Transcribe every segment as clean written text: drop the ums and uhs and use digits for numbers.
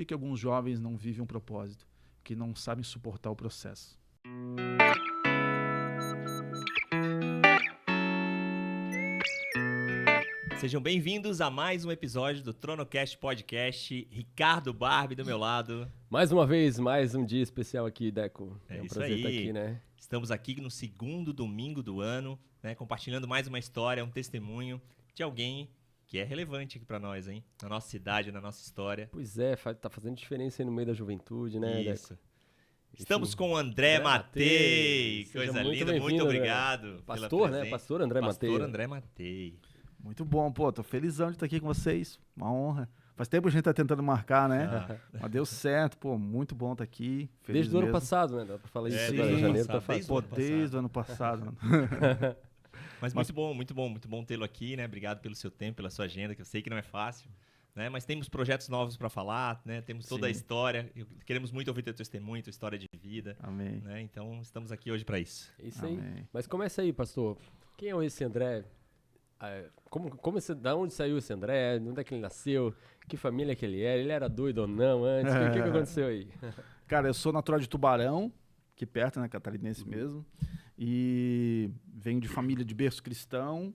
que alguns jovens não vivem um propósito? Que não sabem suportar o processo. Sejam bem-vindos a mais um episódio do Tronocast Podcast. Ricardo Barbi do meu lado. Mais uma vez, mais um dia especial aqui, Deco. É um isso prazer aí. estar aqui, né? Estamos aqui no segundo domingo do ano, né, compartilhando mais uma história, um testemunho de alguém que é relevante aqui para nós, hein? Na nossa cidade, na nossa história. Pois é, tá fazendo diferença aí no meio da juventude, né, Isso. Deco? Estamos Enfim, com o André Matei. Seja Coisa muito linda, muito bem-vindo, obrigado. André. pela Pastor, né? presença. Pastor André Matei. Pastor André Matei. Muito bom, pô. Tô felizão de estar aqui com vocês. Uma honra. Faz tempo que a gente tá tentando marcar, né? Mas deu certo, pô. Muito bom estar aqui. Feliz Desde o ano mesmo. passado, né? Dá pra falar isso desde agora, o ano janeiro passado, tá fácil. Pô, ano desde o ano passado, mano. Mas muito bom tê-lo aqui, né? Obrigado pelo seu tempo, pela sua agenda, que eu sei que não é fácil, né? Mas temos projetos novos para falar, né? Temos toda a Sim. história. Queremos muito ouvir teu testemunho, tua história de vida, Amém. né? Então, estamos aqui hoje para isso. É isso aí. Amém. Mas começa aí, pastor. Quem é esse André? Da onde saiu esse André? Onde é que ele nasceu? Que família que ele era? Ele era doido ou não antes? O que aconteceu aí? Cara, eu sou natural de Tubarão, aqui perto, né? Catarinense mesmo. E venho de família de berço cristão,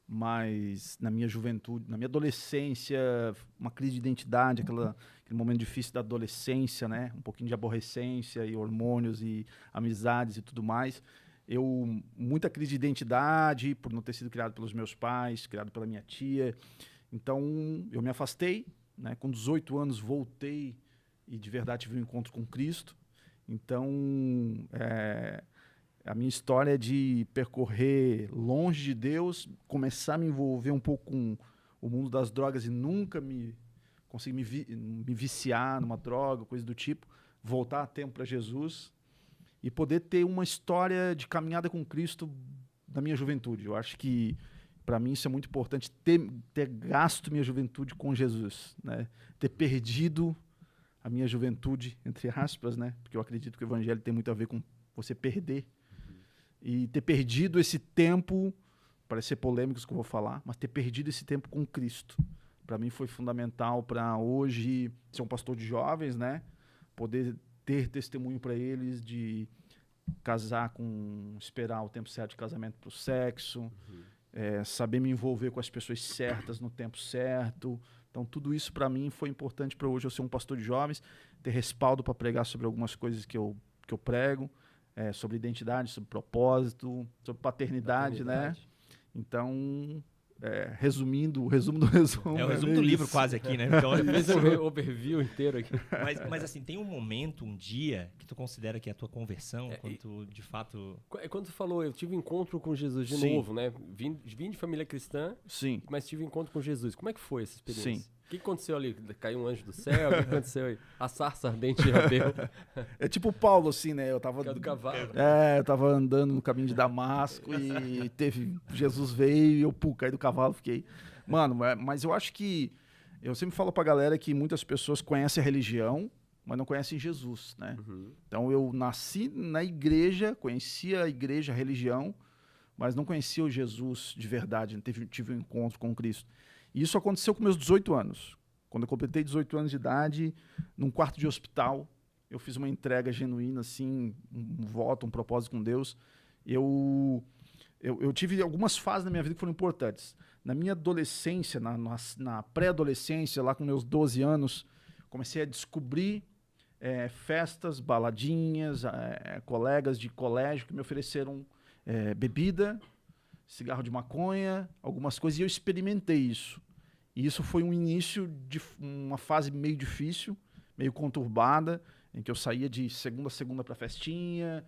mas na minha juventude, na minha adolescência, uma crise de identidade, aquele momento difícil da adolescência, né? Um pouquinho de aborrecência e hormônios e amizades e tudo mais. Muita crise de identidade por não ter sido criado pelos meus pais, criado pela minha tia. Então, eu me afastei, né? Com 18 anos voltei e de verdade tive um encontro com Cristo. Então, a minha história é de percorrer longe de Deus, começar a me envolver um pouco com o mundo das drogas e nunca conseguir me viciar numa droga, coisa do tipo, voltar a tempo para Jesus e poder ter uma história de caminhada com Cristo na minha juventude. Eu acho que, para mim, isso é muito importante, ter gasto minha juventude com Jesus, né? Ter perdido a minha juventude, entre aspas, né? Porque eu acredito que o evangelho tem muito a ver com você perder. E ter perdido esse tempo, parece ser polêmico isso que eu vou falar, mas ter perdido esse tempo com Cristo. Para mim foi fundamental para hoje ser um pastor de jovens, né? Poder ter testemunho para eles de esperar o tempo certo de casamento para o sexo, saber me envolver com as pessoas certas no tempo certo. Então, tudo isso para mim foi importante para hoje eu ser um pastor de jovens, ter respaldo para pregar sobre algumas coisas que eu prego, sobre identidade, sobre propósito, sobre paternidade, né? Então, resumindo, o resumo do resumo. É o resumo do livro quase aqui, né? Então, Fez um overview inteiro aqui. mas assim, tem um momento, um dia, que tu considera que é a tua conversão, quando tu, de fato... Quando tu falou, eu tive encontro com Jesus de Sim. novo, né? Vim de família cristã, Sim. mas tive encontro com Jesus. Como é que foi essa experiência? Sim. O que aconteceu ali? Caiu um anjo do céu? O que aconteceu aí? A sarça ardente de Abel. É tipo Paulo, assim, né? Eu tava... Que é do cavalo. eu tava andando no caminho de Damasco e Jesus veio e eu caí do cavalo, fiquei... Mano, mas eu acho que... Eu sempre falo pra galera que muitas pessoas conhecem a religião, mas não conhecem Jesus, né? Uhum. Então eu nasci na igreja, conhecia a igreja, a religião, mas não conhecia o Jesus de verdade, não tive um encontro com Cristo. E isso aconteceu com meus 18 anos. Quando eu completei 18 anos de idade, num quarto de hospital, eu fiz uma entrega genuína, assim, um voto, um propósito com Deus. Eu tive algumas fases na minha vida que foram importantes. Na minha adolescência, na pré-adolescência, lá com meus 12 anos, comecei a descobrir festas, baladinhas, colegas de colégio que me ofereceram bebida, cigarro de maconha, algumas coisas, e eu experimentei isso. E isso foi um início de uma fase meio difícil, meio conturbada, em que eu saía de segunda a segunda para festinha.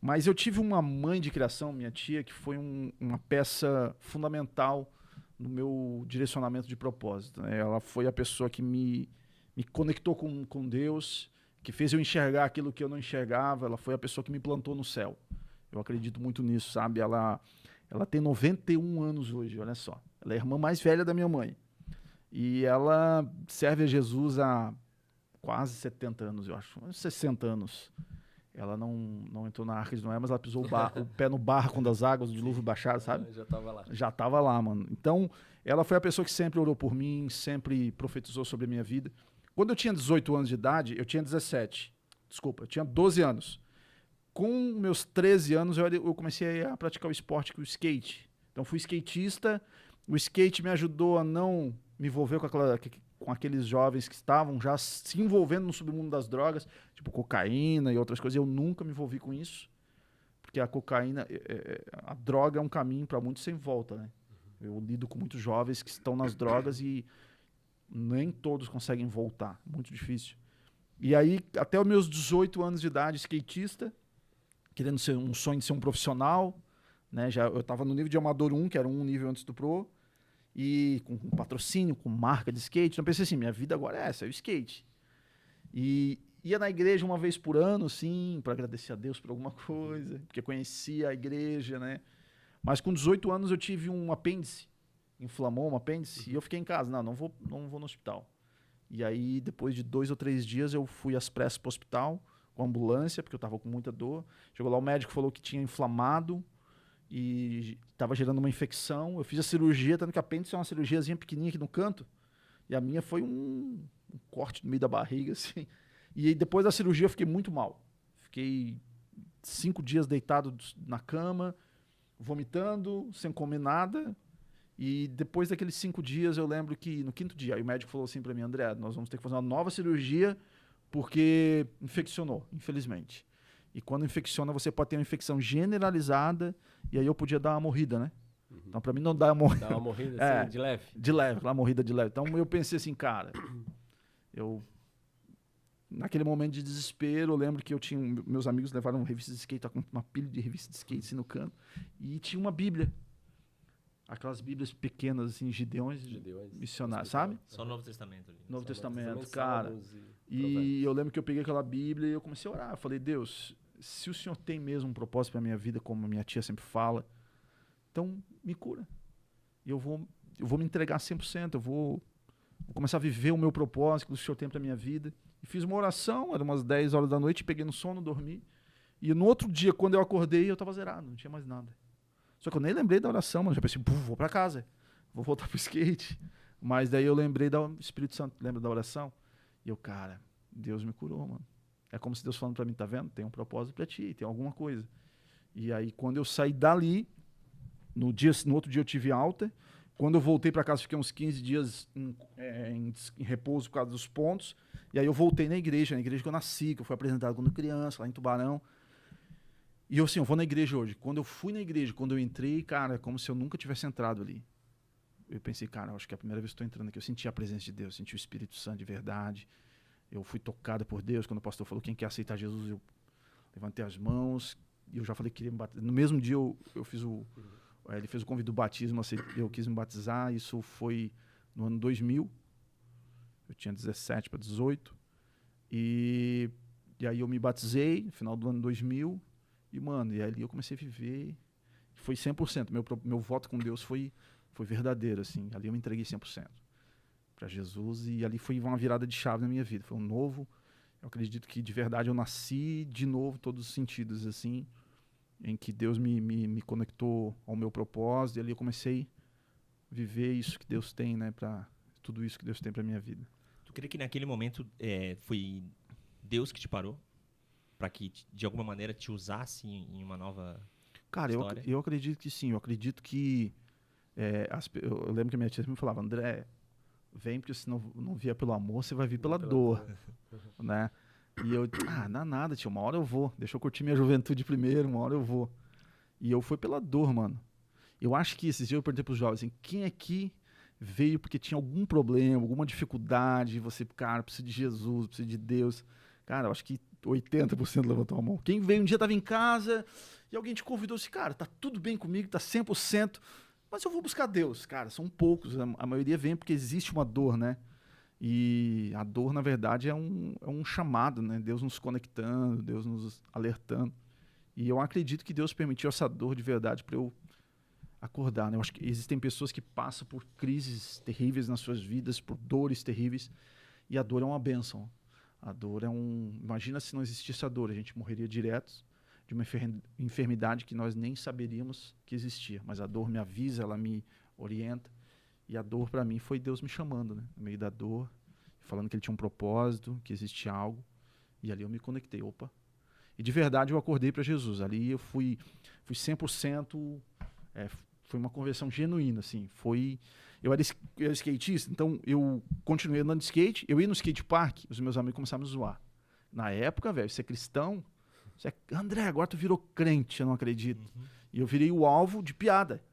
Mas eu tive uma mãe de criação, minha tia, que foi uma peça fundamental no meu direcionamento de propósito, né? Ela foi a pessoa que me conectou com Deus, que fez eu enxergar aquilo que eu não enxergava. Ela foi a pessoa que me plantou no céu. Eu acredito muito nisso, sabe? Ela tem 91 anos hoje, olha só. Ela é a irmã mais velha da minha mãe. E ela serve a Jesus há quase 70 anos, eu acho. 60 anos. Ela não entrou na Arca de Noé, mas ela pisou o pé no barco quando as águas do dilúvio baixaram, sabe? Já estava lá. Já estava lá, mano. Então, ela foi a pessoa que sempre orou por mim, sempre profetizou sobre a minha vida. Quando eu tinha 18 anos de idade, eu tinha 17. Desculpa, eu tinha 12 anos. Com meus 13 anos, eu comecei a praticar o esporte, que é o skate. Então, fui skatista. O skate me ajudou a não me envolver com aqueles jovens que estavam já se envolvendo no submundo das drogas, tipo cocaína e outras coisas. Eu nunca me envolvi com isso, porque a cocaína, a droga é um caminho para muitos sem volta, né? Eu lido com muitos jovens que estão nas drogas e nem todos conseguem voltar. Muito difícil. E aí, até os meus 18 anos de idade, skatista, querendo ser um sonho de ser um profissional, né? Eu estava no nível de amador 1, que era um nível antes do pro, e com patrocínio, com marca de skate. Então eu pensei assim, minha vida agora é essa, é o skate. E ia na igreja uma vez por ano, sim, para agradecer a Deus por alguma coisa, porque conhecia a igreja, né? Mas com 18 anos eu tive um apêndice, inflamou um apêndice, e eu fiquei em casa. Não vou no hospital. E aí, depois de 2 ou 3 dias, eu fui às pressas para o hospital, com ambulância, porque eu estava com muita dor. Chegou lá, o médico falou que tinha inflamado e estava gerando uma infecção. Eu fiz a cirurgia, tanto que a apêndice é uma cirurgiazinha pequenininha aqui no canto, e a minha foi um corte no meio da barriga, assim. E aí, depois da cirurgia eu fiquei muito mal. Fiquei 5 dias deitado na cama, vomitando, sem comer nada. E depois daqueles 5 dias, eu lembro que no 5º dia, aí o médico falou assim para mim, André, nós vamos ter que fazer uma nova cirurgia porque infeccionou, infelizmente. E quando infecciona, você pode ter uma infecção generalizada, e aí eu podia dar uma morrida, né? Então, para mim, não dar uma morrida. Dá uma morrida assim, de leve. De leve, aquela morrida de leve. Então, eu pensei assim, cara, naquele momento de desespero, eu lembro que meus amigos levaram uma revista de skate, com uma pilha de revista de skate assim no canto, e tinha uma Bíblia. Aquelas Bíblias pequenas, assim, Gideões missionários, sabe? Só o Novo Testamento ali. Novo Testamento, cara. Salmos E eu lembro que eu peguei aquela Bíblia e eu comecei a orar. Eu falei, Deus, se o Senhor tem mesmo um propósito para minha vida, como a minha tia sempre fala, então me cura. E eu vou me entregar 100%, eu vou começar a viver o meu propósito que o Senhor tem para minha vida. E fiz uma oração, era umas 10 horas da noite, peguei no sono, dormi. E no outro dia, quando eu acordei, eu estava zerado, não tinha mais nada. Só que eu nem lembrei da oração, mano. Já pensei, vou para casa, vou voltar pro skate. Mas daí eu lembrei do Espírito Santo, lembra da oração? E eu, cara, Deus me curou, mano. É como se Deus falando para mim, tá vendo? Tem um propósito para ti, tem alguma coisa. E aí, quando eu saí dali, no outro dia eu tive alta. Quando eu voltei para casa, fiquei uns 15 dias em repouso por causa dos pontos. E aí eu voltei na igreja que eu nasci, que eu fui apresentado quando criança, lá em Tubarão. E eu, assim, eu vou na igreja hoje. Quando eu fui na igreja, quando eu entrei, cara, é como se eu nunca tivesse entrado ali. Eu pensei, cara, acho que é a primeira vez que estou entrando aqui. Eu senti a presença de Deus, senti o Espírito Santo de verdade. Eu fui tocado por Deus. Quando o pastor falou, quem quer aceitar Jesus, eu levantei as mãos. E eu já falei que queria me batizar. No mesmo dia, eu fiz ele fez o convite do batismo, eu quis me batizar. Isso foi no ano 2000. Eu tinha 17 para 18. E aí eu me batizei no final do ano 2000. E, mano, e ali eu comecei a viver. Foi 100%. Meu voto com Deus foi verdadeiro, assim. Ali eu me entreguei 100% para Jesus. E ali foi uma virada de chave na minha vida. Foi um novo... Eu acredito que, de verdade, eu nasci de novo, todos os sentidos, assim, em que Deus me conectou ao meu propósito. E ali eu comecei a viver isso que Deus tem, né? Tudo isso que Deus tem para minha vida. Tu crê que naquele momento foi Deus que te parou? Para que, de alguma maneira, te usasse em uma nova história? Eu acredito que sim. Eu acredito que... eu lembro que a minha tia me falava, André, vem porque se não vier pelo amor, você vai vir pela dor. Né? E eu, não é nada, tio, uma hora eu vou. Deixa eu curtir minha juventude primeiro, uma hora eu vou. E eu fui pela dor, mano. Eu acho que esses dias eu perguntei pros jovens, assim, quem aqui veio porque tinha algum problema, alguma dificuldade, você, cara, precisa de Jesus, precisa de Deus. Cara, eu acho que 80% levantou a mão. Quem veio um dia estava em casa e alguém te convidou assim, cara, tá tudo bem comigo, tá 100%, mas eu vou buscar Deus. Cara, são poucos, a maioria vem porque existe uma dor, né? E a dor, na verdade, é um chamado, né? Deus nos conectando, Deus nos alertando. E eu acredito que Deus permitiu essa dor de verdade para eu acordar, né? Eu acho que existem pessoas que passam por crises terríveis nas suas vidas, por dores terríveis, e a dor é uma bênção. A dor é Imagina se não existisse a dor, a gente morreria direto de uma enfermidade que nós nem saberíamos que existia. Mas a dor me avisa, ela me orienta. E a dor, para mim, foi Deus me chamando, né? No meio da dor. falando que ele tinha um propósito, que existia algo. E ali eu me conectei, opa. E de verdade eu acordei para Jesus. Ali eu fui 100%, foi uma conversão genuína, assim. Eu era skatista, então eu continuei andando de skate. Eu ia no skate park, os meus amigos começaram a me zoar. Na época, velho, você é cristão, André, agora tu virou crente, eu não acredito. E eu virei o alvo de piada.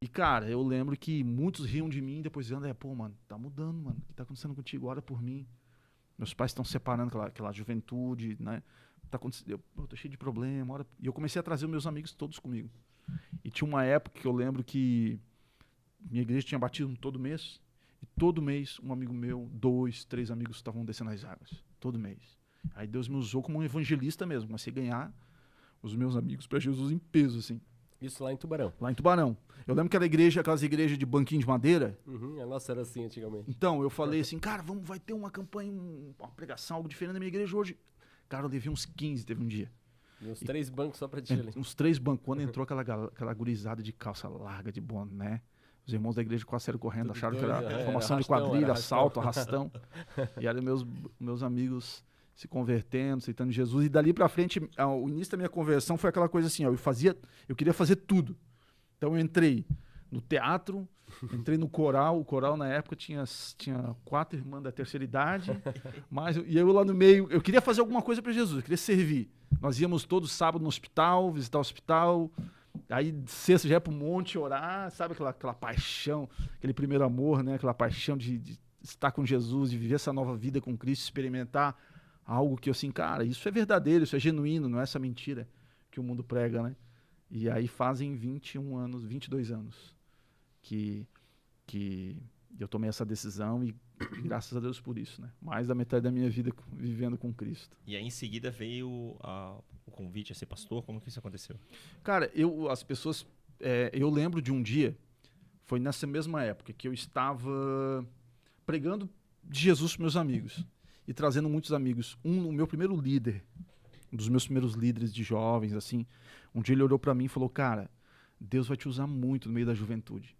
E, cara, eu lembro que muitos riam de mim e depois diziam, André, pô, mano, tá mudando, mano. O que tá acontecendo contigo? Ora por mim. Meus pais estão separando aquela juventude, né? Tá acontecendo, eu tô cheio de problema. E eu comecei a trazer os meus amigos todos comigo. E tinha uma época que eu lembro que minha igreja tinha batismo todo mês. E todo mês, um amigo meu, 2, 3 amigos estavam descendo as águas. Todo mês. Aí Deus me usou como um evangelista mesmo. Comecei a ganhar os meus amigos para Jesus em peso, assim. Isso lá em Tubarão. Lá em Tubarão. Eu lembro que aquelas igrejas de banquinho de madeira. A nossa era assim antigamente. Então, eu falei assim, cara, vai ter uma campanha, uma pregação, algo diferente na minha igreja hoje. Cara, eu levei uns 15, teve um dia. E uns 3 bancos só pra ti ali. Uns 3 bancos. Quando entrou aquela gurizada de calça larga, de boné, os irmãos da igreja quase saíram correndo, Tudo acharam doido, que era né? formação Era de quadrilha, arrastão. assalto, arrastão. E aí meus amigos se convertendo, aceitando Jesus. E dali pra frente, o início da minha conversão foi aquela coisa assim, ó, eu queria fazer tudo. Então eu entrei no teatro, entrei no coral. O coral na época tinha 4 irmãs da terceira idade, e eu lá no meio, eu queria fazer alguma coisa para Jesus, eu queria servir. Nós íamos todos sábado no hospital, visitar o hospital, aí sexta já ia pro monte orar, sabe aquela paixão, aquele primeiro amor, né? Aquela paixão de estar com Jesus, de viver essa nova vida com Cristo, experimentar algo que eu assim, cara, isso é verdadeiro, isso é genuíno, não é essa mentira que o mundo prega, né? E aí fazem 21 anos, 22 anos que eu tomei essa decisão e graças a Deus por isso, né? Mais da metade da minha vida vivendo com Cristo. E aí em seguida veio o convite a ser pastor, como que isso aconteceu? Cara, eu lembro de um dia, foi nessa mesma época, que eu estava pregando de Jesus para meus amigos e trazendo muitos amigos. O meu primeiro líder, um dos meus primeiros líderes de jovens, assim, um dia ele olhou para mim e falou, cara, Deus vai te usar muito no meio da juventude.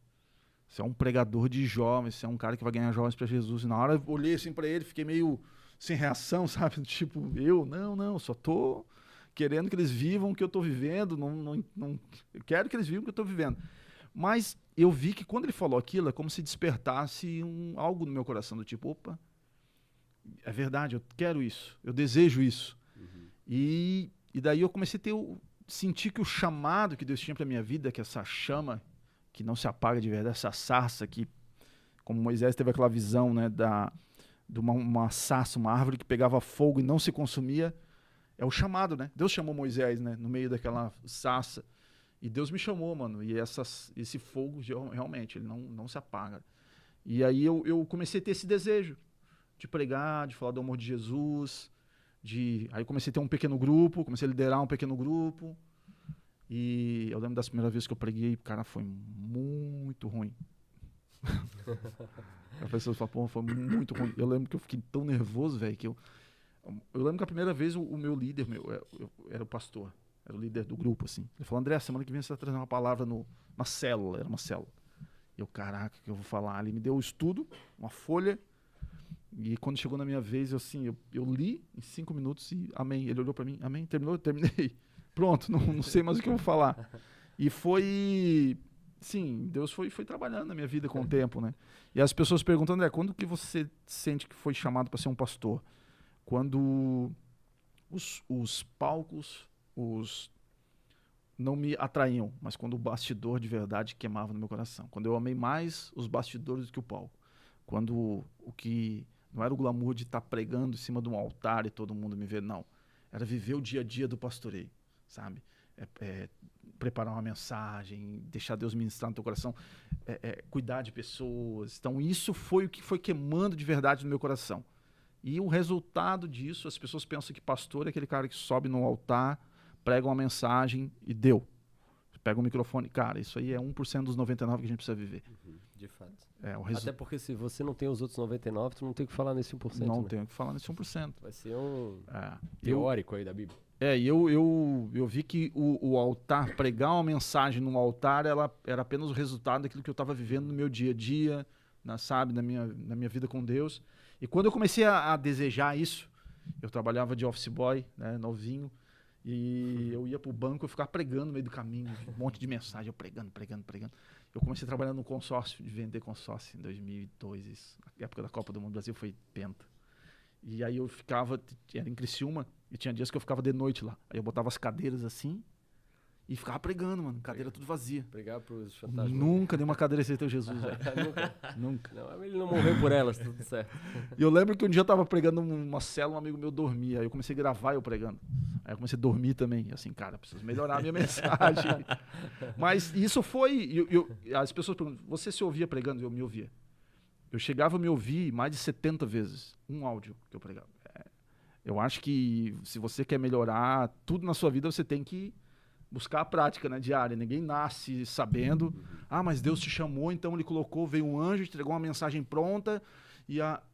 Você é um pregador de jovens, você é um cara que vai ganhar jovens para Jesus. E na hora eu olhei assim para ele, fiquei meio sem reação, sabe? Tipo, não, só tô querendo que eles vivam o que eu tô vivendo, não eu quero que eles vivam o que eu tô vivendo. Mas eu vi que quando ele falou aquilo, é como se despertasse algo no meu coração, do tipo, opa, é verdade, eu quero isso, eu desejo isso. E daí eu comecei a sentir que o chamado que Deus tinha para minha vida, que essa chama que não se apaga de verdade, essa sarça que, como Moisés teve aquela visão, né, de uma sarça, uma árvore que pegava fogo e não se consumia, é o chamado, né? Deus chamou Moisés, né, no meio daquela sarça, e Deus me chamou, mano, e esse fogo realmente, ele não se apaga. E aí eu comecei a ter esse desejo de pregar, de falar do amor de Jesus, aí comecei a ter um pequeno grupo, comecei a liderar um pequeno grupo. E eu lembro das primeiras vezes que eu preguei, cara, foi muito ruim. A pessoa fala, pô, foi muito ruim. Eu lembro que eu fiquei tão nervoso, velho, que eu lembro que a primeira vez o meu líder, eu era o pastor, era o líder do grupo, assim. Ele falou, André, semana que vem você vai trazer uma palavra na célula, era uma célula. E eu, caraca, o que eu vou falar? Ele me deu o estudo, uma folha, e quando chegou na minha vez, eu li em 5 minutos e amém. Ele olhou pra mim, amém, terminou? Eu terminei. Pronto, não sei mais o que eu vou falar. E foi... Sim, Deus foi trabalhando na minha vida com o tempo, né? E as pessoas perguntam, André, quando que você sente que foi chamado para ser um pastor? Quando os palcos não me atraíam, mas quando o bastidor de verdade queimava no meu coração. Quando eu amei mais os bastidores do que o palco. Quando o que não era o glamour de estar pregando em cima de um altar e todo mundo me ver, não. Era viver o dia a dia do pastoreio, sabe? Preparar uma mensagem, deixar Deus ministrar no teu coração, cuidar de pessoas. Então isso foi o que foi queimando de verdade no meu coração. E o resultado disso, as pessoas pensam que pastor é aquele cara que sobe no altar, prega uma mensagem e deu. Pega o microfone. Cara, isso aí é 1% dos 99% que a gente precisa viver. De fato. Até porque se você não tem os outros 99%, tu não tem o que falar nesse 1%. Não né? tenho o que falar nesse 1%. Vai ser um teórico aí da Bíblia. E eu vi que o altar, pregar uma mensagem no altar, ela era apenas o resultado daquilo que eu estava vivendo no meu dia a dia, sabe, na minha vida com Deus. E quando eu comecei a desejar isso, eu trabalhava de office boy, né, novinho, e eu ia pro banco, eu ficava pregando no meio do caminho, um monte de mensagem, eu pregando. Eu comecei a trabalhar no consórcio, de vender consórcio em 2002, isso. Na época da Copa do Mundo, o Brasil foi penta. E aí eu ficava, era em Criciúma, e tinha dias que eu ficava de noite lá. Aí eu botava as cadeiras assim e ficava pregando, mano, cadeira tudo vazia. Pregar pros fantasmas. Nunca nenhuma cadeira aceitou Jesus, velho. Nunca. Não, ele não morreu por elas, tudo certo. E eu lembro que um dia eu tava pregando uma célula, um amigo meu dormia. Aí eu comecei a gravar eu pregando. Aí eu comecei a dormir também. E assim, cara, preciso melhorar a minha mensagem. Mas isso foi... as pessoas perguntam, você se ouvia pregando? Eu me ouvia. Eu chegava a me ouvir mais de 70 vezes. Um áudio que eu pregava. Eu acho que se você quer melhorar tudo na sua vida, você tem que buscar a prática, né, diária. Ninguém nasce sabendo. Mas Deus te chamou, então ele colocou, veio um anjo, te entregou uma mensagem pronta.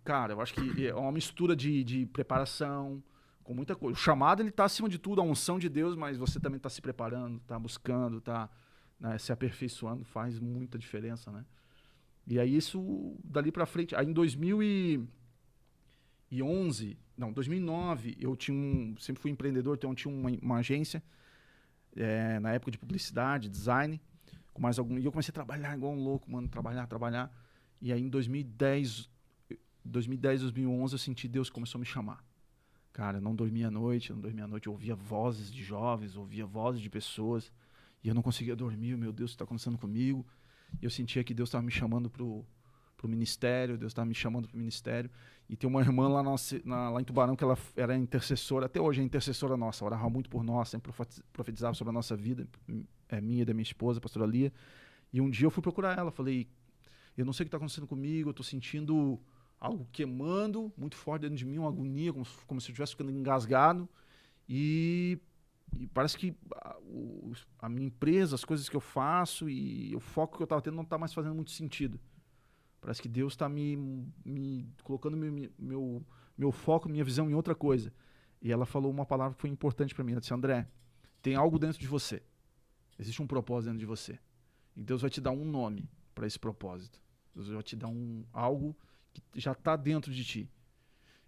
Cara, eu acho que é uma mistura de preparação, com muita coisa. O chamado, ele tá acima de tudo, a unção de Deus, mas você também tá se preparando, tá buscando, tá, né, se aperfeiçoando, faz muita diferença, né? E aí isso, dali pra frente, aí em 2009, eu sempre fui empreendedor, então eu tinha uma agência, na época de publicidade, design, com mais algum, e eu comecei a trabalhar igual um louco, mano, trabalhar. E aí em 2010, 2011, eu senti Deus começou a me chamar. Cara, eu não dormia à noite, eu ouvia vozes de jovens, ouvia vozes de pessoas, e eu não conseguia dormir, meu Deus, o que está acontecendo comigo? E eu sentia que Deus estava me chamando pro ministério, e tem uma irmã lá em Tubarão que ela era intercessora, até hoje é intercessora nossa, orava muito por nós, sempre profetizava sobre a nossa vida, minha e da minha esposa, a pastora Lia, e um dia eu fui procurar ela, falei, eu não sei o que está acontecendo comigo, eu estou sentindo algo queimando muito forte dentro de mim, uma agonia, como se eu estivesse ficando engasgado, e parece que a minha empresa, as coisas que eu faço e o foco que eu estava tendo não está mais fazendo muito sentido. Parece que Deus está me colocando meu foco, minha visão em outra coisa. E ela falou uma palavra que foi importante para mim. Ela disse, André, tem algo dentro de você. Existe um propósito dentro de você. E Deus vai te dar um nome para esse propósito. Deus vai te dar algo que já está dentro de ti.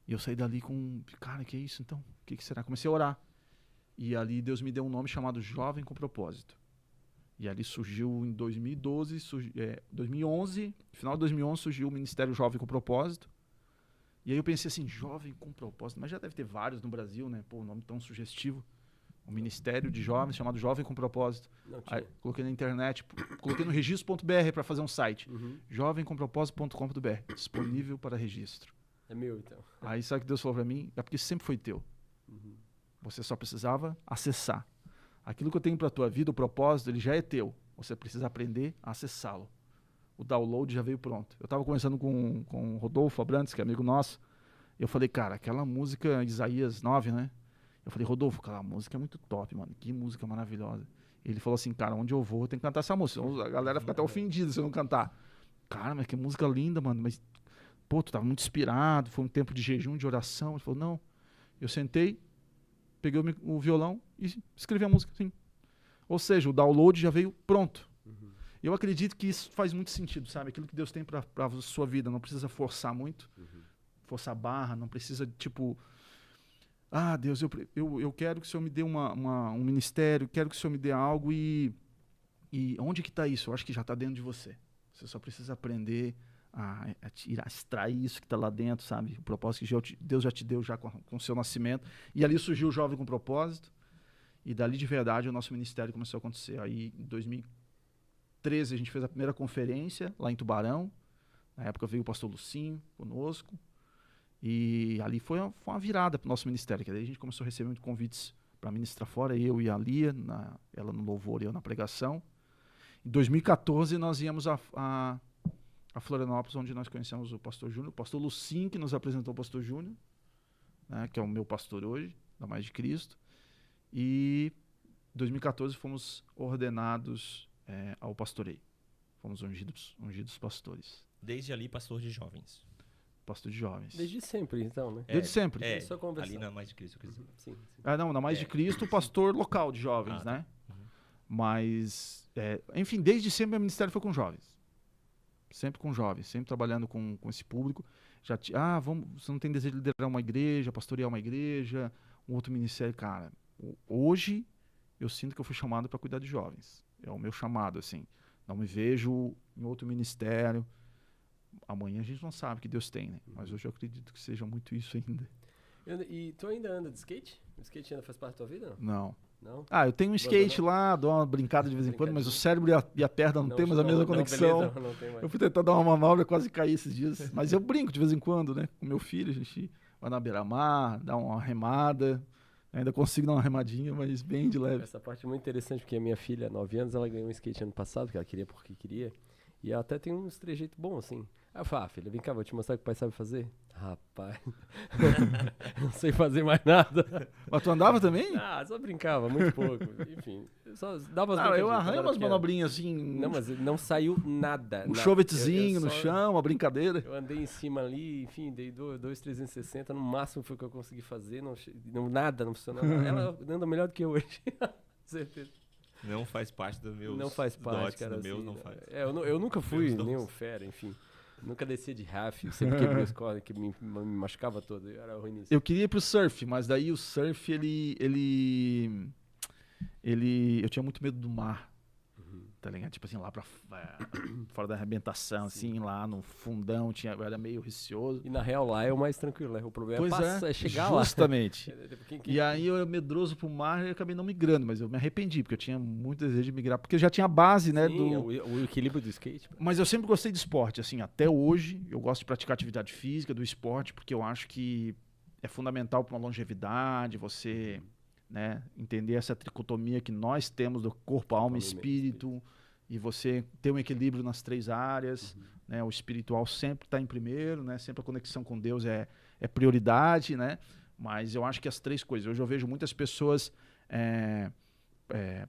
E eu saí dali com, cara, que é isso então? O que será? Comecei a orar. E ali Deus me deu um nome chamado Jovem com Propósito. E ali surgiu em 2011, final de 2011 surgiu o Ministério Jovem com Propósito. E aí eu pensei assim, Jovem com Propósito, mas já deve ter vários no Brasil, né? Pô, um nome tão sugestivo. Um Ministério de Jovens chamado Jovem com Propósito. Aí, coloquei na internet, coloquei no registro.br para fazer um site. jovemcompropósito.com.br, disponível para registro. É meu, então. Aí sabe o que Deus falou para mim? É porque sempre foi teu. Você só precisava acessar. Aquilo que eu tenho para a tua vida, o propósito, ele já é teu. Você precisa aprender a acessá-lo. O download já veio pronto. Eu estava conversando com o Rodolfo Abrantes, que é amigo nosso. Eu falei, cara, aquela música Isaías 9, né? Eu falei, Rodolfo, aquela música é muito top, mano. Que música maravilhosa. Ele falou assim, cara, onde eu vou, eu tenho que cantar essa música. A galera fica até ofendida se eu não cantar. Cara, mas que música linda, mano. Mas, pô, tu estava muito inspirado, foi um tempo de jejum, de oração. Ele falou, não. Eu sentei, peguei o violão e escrevi a música, sim. Ou seja, o download já veio pronto. Eu acredito que isso faz muito sentido, sabe? Aquilo que Deus tem para a sua vida, não precisa forçar muito, forçar a barra, não precisa, tipo, Deus, eu quero que o Senhor me dê um ministério, quero que o Senhor me dê algo e onde que está isso? Eu acho que já está dentro de você. Você só precisa aprender a extrair isso que está lá dentro, sabe? O propósito que Deus já te deu já com o seu nascimento. E ali surgiu o Jovem com Propósito. E dali de verdade o nosso ministério começou a acontecer. Aí em 2013 a gente fez a primeira conferência lá em Tubarão. Na época veio o pastor Lucinho conosco. E ali foi uma virada para o nosso ministério. Que daí a gente começou a receber muitos convites para ministrar fora. Eu e a Lia, ela no louvor e eu na pregação. Em 2014 nós íamos a Florianópolis, onde nós conhecemos o pastor Júnior, o pastor Lucinho, que nos apresentou o pastor Júnior, né, que é o meu pastor hoje, da Mais de Cristo. E em 2014 fomos ordenados ao pastoreio. Fomos ungidos pastores. Desde ali, pastor de jovens. Pastor de jovens. Desde sempre, então, né? Desde sempre. Ali na Mais de Cristo. Sim. Não, na Mais de Cristo, o pastor local de jovens, né? Mas, enfim, desde sempre o ministério foi com jovens. Sempre com jovens, sempre trabalhando com esse público. você não tem desejo de liderar uma igreja, pastorear uma igreja, um outro ministério. Cara, hoje eu sinto que eu fui chamado para cuidar de jovens. É o meu chamado, assim. Não me vejo em outro ministério. Amanhã a gente não sabe o que Deus tem, né? Mas hoje eu acredito que seja muito isso ainda. E tu ainda anda de skate? O skate ainda faz parte da tua vida? Não. Não? Eu tenho um skate lá, dou uma brincada de vez em quando, mas o cérebro e a perna não tem mais a mesma conexão. Beleza, não tem mais. Eu fui tentar dar uma manobra, quase caí esses dias. Mas eu brinco de vez em quando, né? Com meu filho, a gente vai na beira-mar, dá uma remada. Ainda consigo dar uma remadinha, mas bem de leve. Essa parte é muito interessante, porque a minha filha, 9 anos, ela ganhou um skate ano passado, que ela queria porque queria. E ela até tem uns trejeitos bons, assim. Aí eu falo, filha, vem cá, vou te mostrar o que o pai sabe fazer. Rapaz, não sei fazer mais nada. Mas tu andava também? Só brincava, muito pouco. Enfim, só dava umas Eu brincadinhas, arranho umas pequeno. manobrinhas assim. Não, mas não saiu nada. Um chovetezinho no só- chão, uma brincadeira. Eu andei em cima ali, enfim, dei 2,360, no máximo foi o que eu consegui fazer, nada, não funcionava. Ela anda melhor do que eu hoje, certeza. Não faz parte dos meus Não faz parte, dotes, cara. do meu assim, não faz. Eu nunca fui Meus dons. nenhum fera, enfim. Nunca descia de raf, sempre quebrei a escola, que me machucava todo, eu era ruim nisso. Eu queria ir pro surf, mas daí o surf, eu tinha muito medo do mar. Tá ligado? Tipo assim, lá fora da arrebentação, assim, lá no fundão, eu era meio receoso. E na real lá é o mais tranquilo, né? O problema Pois é chegar lá. justamente. Quem- E aí eu era medroso pro mar e acabei não migrando, mas eu me arrependi, porque eu tinha muito desejo de migrar, porque eu já tinha a base, né, Sim, o equilíbrio do skate. Mas eu sempre gostei de esporte, assim, até hoje eu gosto de praticar atividade física, do esporte, porque eu acho que é fundamental para uma longevidade, você, né, entender essa tricotomia que nós temos do corpo, alma e espírito, e você ter um equilíbrio nas 3 áreas, né, o espiritual sempre está em primeiro, né, sempre a conexão com Deus é prioridade, né, mas eu acho que as 3 coisas, hoje eu vejo muitas pessoas,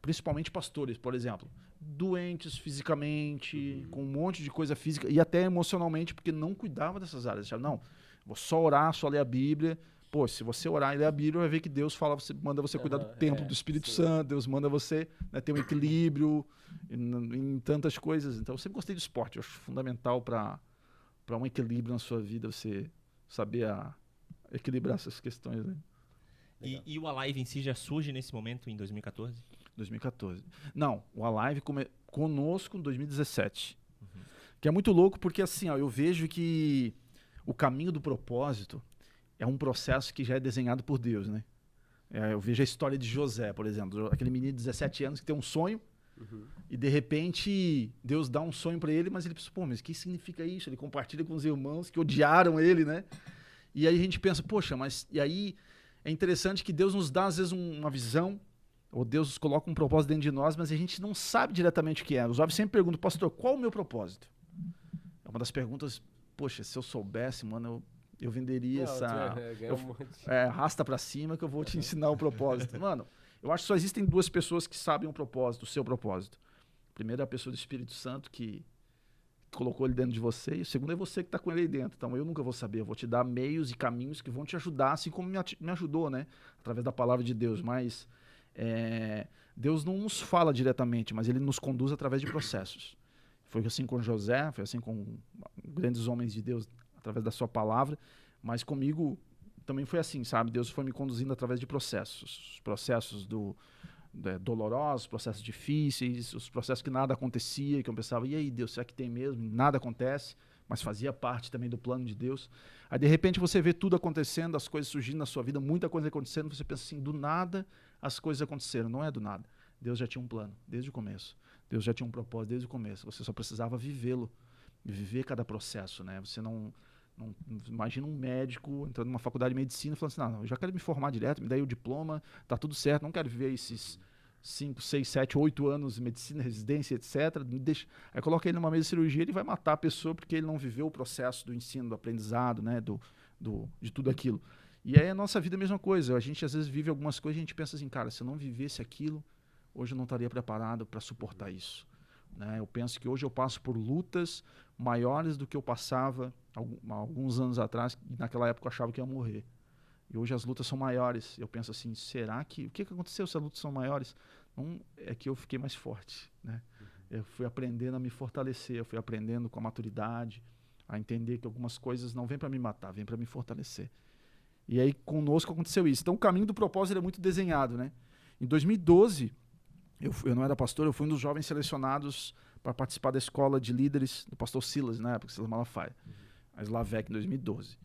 principalmente pastores, por exemplo, doentes fisicamente, com um monte de coisa física e até emocionalmente, porque não cuidava dessas áreas. Não, vou só orar, só ler a Bíblia. Pô, se você orar e ler a Bíblia, vai ver que Deus manda você cuidar do templo do Espírito Santo, Deus manda você, né, ter um equilíbrio em tantas coisas. Então, eu sempre gostei do esporte. Eu acho fundamental para um equilíbrio na sua vida, você saber equilibrar essas questões, né? E o Alive em si já surge nesse momento, em 2014? 2014. Não, o Alive conosco em 2017. Que é muito louco porque, assim, eu vejo que o caminho do propósito é um processo que já é desenhado por Deus, né? Eu vejo a história de José, por exemplo. Aquele menino de 17 anos que tem um sonho e, de repente, Deus dá um sonho para ele, mas ele pensa, pô, mas o que significa isso? Ele compartilha com os irmãos que odiaram ele, né? E aí a gente pensa, poxa, mas... E aí é interessante que Deus nos dá, às vezes, uma visão, ou Deus nos coloca um propósito dentro de nós, mas a gente não sabe diretamente o que é. Os jovens sempre perguntam, pastor, qual o meu propósito? É uma das perguntas, poxa, se eu soubesse, mano, eu venderia arrasta pra cima que eu vou te ensinar o propósito. Mano, eu acho que só existem 2 pessoas que sabem o propósito, o seu propósito. Primeiro é a pessoa do Espírito Santo que colocou ele dentro de você, e o segundo é você que está com ele aí dentro. Então eu nunca vou saber, eu vou te dar meios e caminhos que vão te ajudar, assim como me ajudou, né? Através da palavra de Deus. Mas Deus não nos fala diretamente, mas ele nos conduz através de processos. Foi assim com José, foi assim com grandes homens de Deus, através da sua palavra, mas comigo também foi assim, sabe? Deus foi me conduzindo através de processos. Processos dolorosos, processos difíceis, os processos que nada acontecia, que eu pensava, e aí, Deus, será que tem mesmo? Nada acontece, mas fazia parte também do plano de Deus. Aí, de repente, você vê tudo acontecendo, as coisas surgindo na sua vida, muita coisa acontecendo, você pensa assim, do nada as coisas aconteceram. Não é do nada. Deus já tinha um plano, desde o começo. Deus já tinha um propósito desde o começo. Você só precisava vivê-lo, viver cada processo, né? Você não imagina um médico entrando numa faculdade de medicina e falando assim, não, eu já quero me formar direto, me dá aí o diploma, tá tudo certo, não quero viver esses 5, 6, 7, 8 anos de medicina, residência, etc. Aí coloca ele numa mesa de cirurgia, ele vai matar a pessoa porque ele não viveu o processo do ensino, do aprendizado, né? De tudo aquilo. E aí a nossa vida é a mesma coisa. A gente às vezes vive algumas coisas e a gente pensa assim, cara, se eu não vivesse aquilo, hoje eu não estaria preparado para suportar isso. Né? Eu penso que hoje eu passo por lutas maiores do que eu passava alguns anos atrás, e naquela época eu achava que ia morrer. E hoje as lutas são maiores. Eu penso assim, será que... O que aconteceu se as lutas são maiores? Não, é que eu fiquei mais forte. Né? Eu fui aprendendo a me fortalecer, eu fui aprendendo com a maturidade, a entender que algumas coisas não vêm para me matar, vêm para me fortalecer. E aí conosco aconteceu isso. Então o caminho do propósito ele é muito desenhado, né? Em 2012, eu não era pastor, eu fui um dos jovens selecionados para participar da escola de líderes do pastor Silas, na época, Silas Malafaia, a Slavec, em 2012.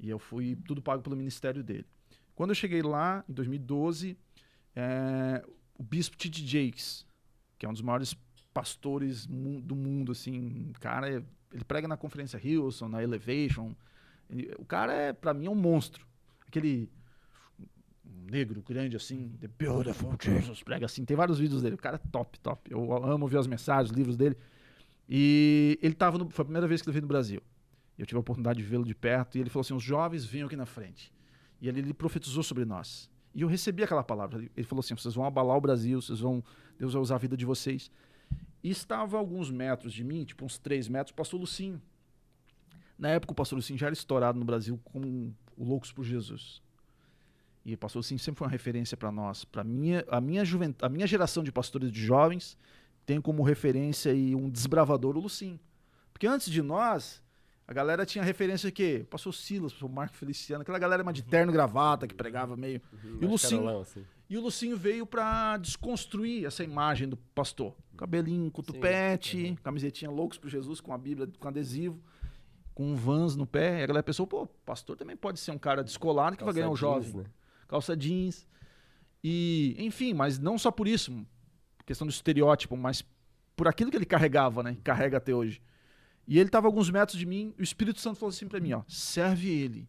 E eu fui tudo pago pelo ministério dele. Quando eu cheguei lá, em 2012, o bispo T.D. Jakes, que é um dos maiores pastores do mundo, assim, cara, ele prega na Conferência Hillsong, na Elevation. O cara, pra mim, é um monstro. Aquele negro grande, assim, The Beautiful Jesus, prega assim. Tem vários vídeos dele. O cara é top, top. Eu amo ver as mensagens, os livros dele. E ele foi a primeira vez que ele veio no Brasil. Eu tive a oportunidade de vê-lo de perto. E ele falou assim, os jovens venham aqui na frente. E ele profetizou sobre nós. E eu recebi aquela palavra. Ele falou assim, vocês vão abalar o Brasil, Deus vai usar a vida de vocês. E estava a alguns metros de mim, tipo uns 3 metros, o pastor Lucinho. Na época, o pastor Lucinho já era estourado no Brasil como o Loucos por Jesus. E o pastor Lucinho sempre foi uma referência para nós. A minha geração de pastores de jovens tem como referência e um desbravador o Lucinho. Porque antes de nós, a galera tinha referência o quê? O pastor Silas, o pastor Marco Feliciano, aquela galera mais de terno e gravata que pregava meio... E o Lucinho veio para desconstruir essa imagem do pastor. Cabelinho com tupete, camisetinha Loucos por Jesus, com a Bíblia, com adesivo, com um Vans no pé. E a galera pensou, pô, pastor também pode ser um cara descolado que vai ganhar um jovem. Né? Calça jeans. E, enfim, mas não só por isso, questão do estereótipo, mas por aquilo que ele carregava, né? Carrega até hoje. E ele estava a alguns metros de mim, e o Espírito Santo falou assim para mim, ó, serve ele,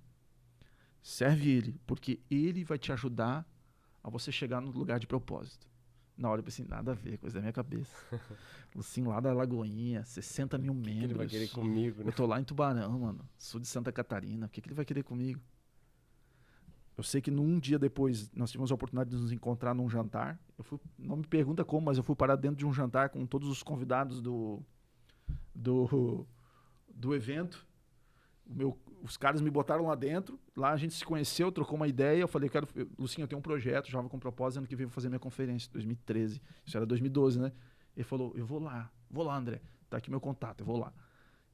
porque ele vai te ajudar a você chegar no lugar de propósito. Na hora eu pensei, nada a ver, coisa da minha cabeça. Lucinho lá da Lagoinha, 60 mil membros. O que ele vai querer comigo, né? Eu tô lá em Tubarão, mano, sul de Santa Catarina, o que ele vai querer comigo? Eu sei que num dia depois nós tivemos a oportunidade de nos encontrar num jantar. Não me pergunta como, mas eu fui parar dentro de um jantar com todos os convidados do evento. Os caras me botaram lá dentro, lá a gente se conheceu, trocou uma ideia, eu falei, Lucinho, eu tenho um projeto, Jovem com Propósito, ano que vem vou fazer minha conferência, 2013, isso era 2012, né? Ele falou, eu vou lá, André, tá aqui meu contato, eu vou lá.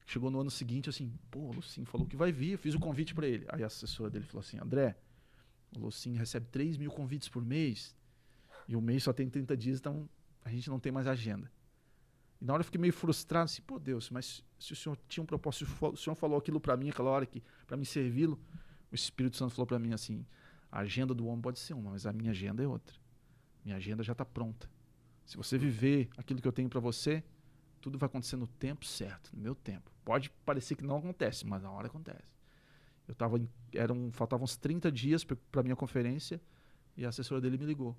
Chegou no ano seguinte, assim, pô, o Lucinho falou que vai vir, eu fiz o convite para ele. Aí a assessora dele falou assim, André, o Lucinho recebe 3 mil convites por mês, e o mês só tem 30 dias, então a gente não tem mais agenda. E na hora eu fiquei meio frustrado, assim, pô Deus, mas se o Senhor tinha um propósito, o Senhor falou aquilo para mim, aquela hora que para me servi-lo, o Espírito Santo falou para mim assim, a agenda do homem pode ser uma, mas a minha agenda é outra. Minha agenda já está pronta. Se você viver aquilo que eu tenho para você, tudo vai acontecer no tempo certo, no meu tempo. Pode parecer que não acontece, mas na hora acontece. Faltavam uns 30 dias para minha conferência e a assessora dele me ligou.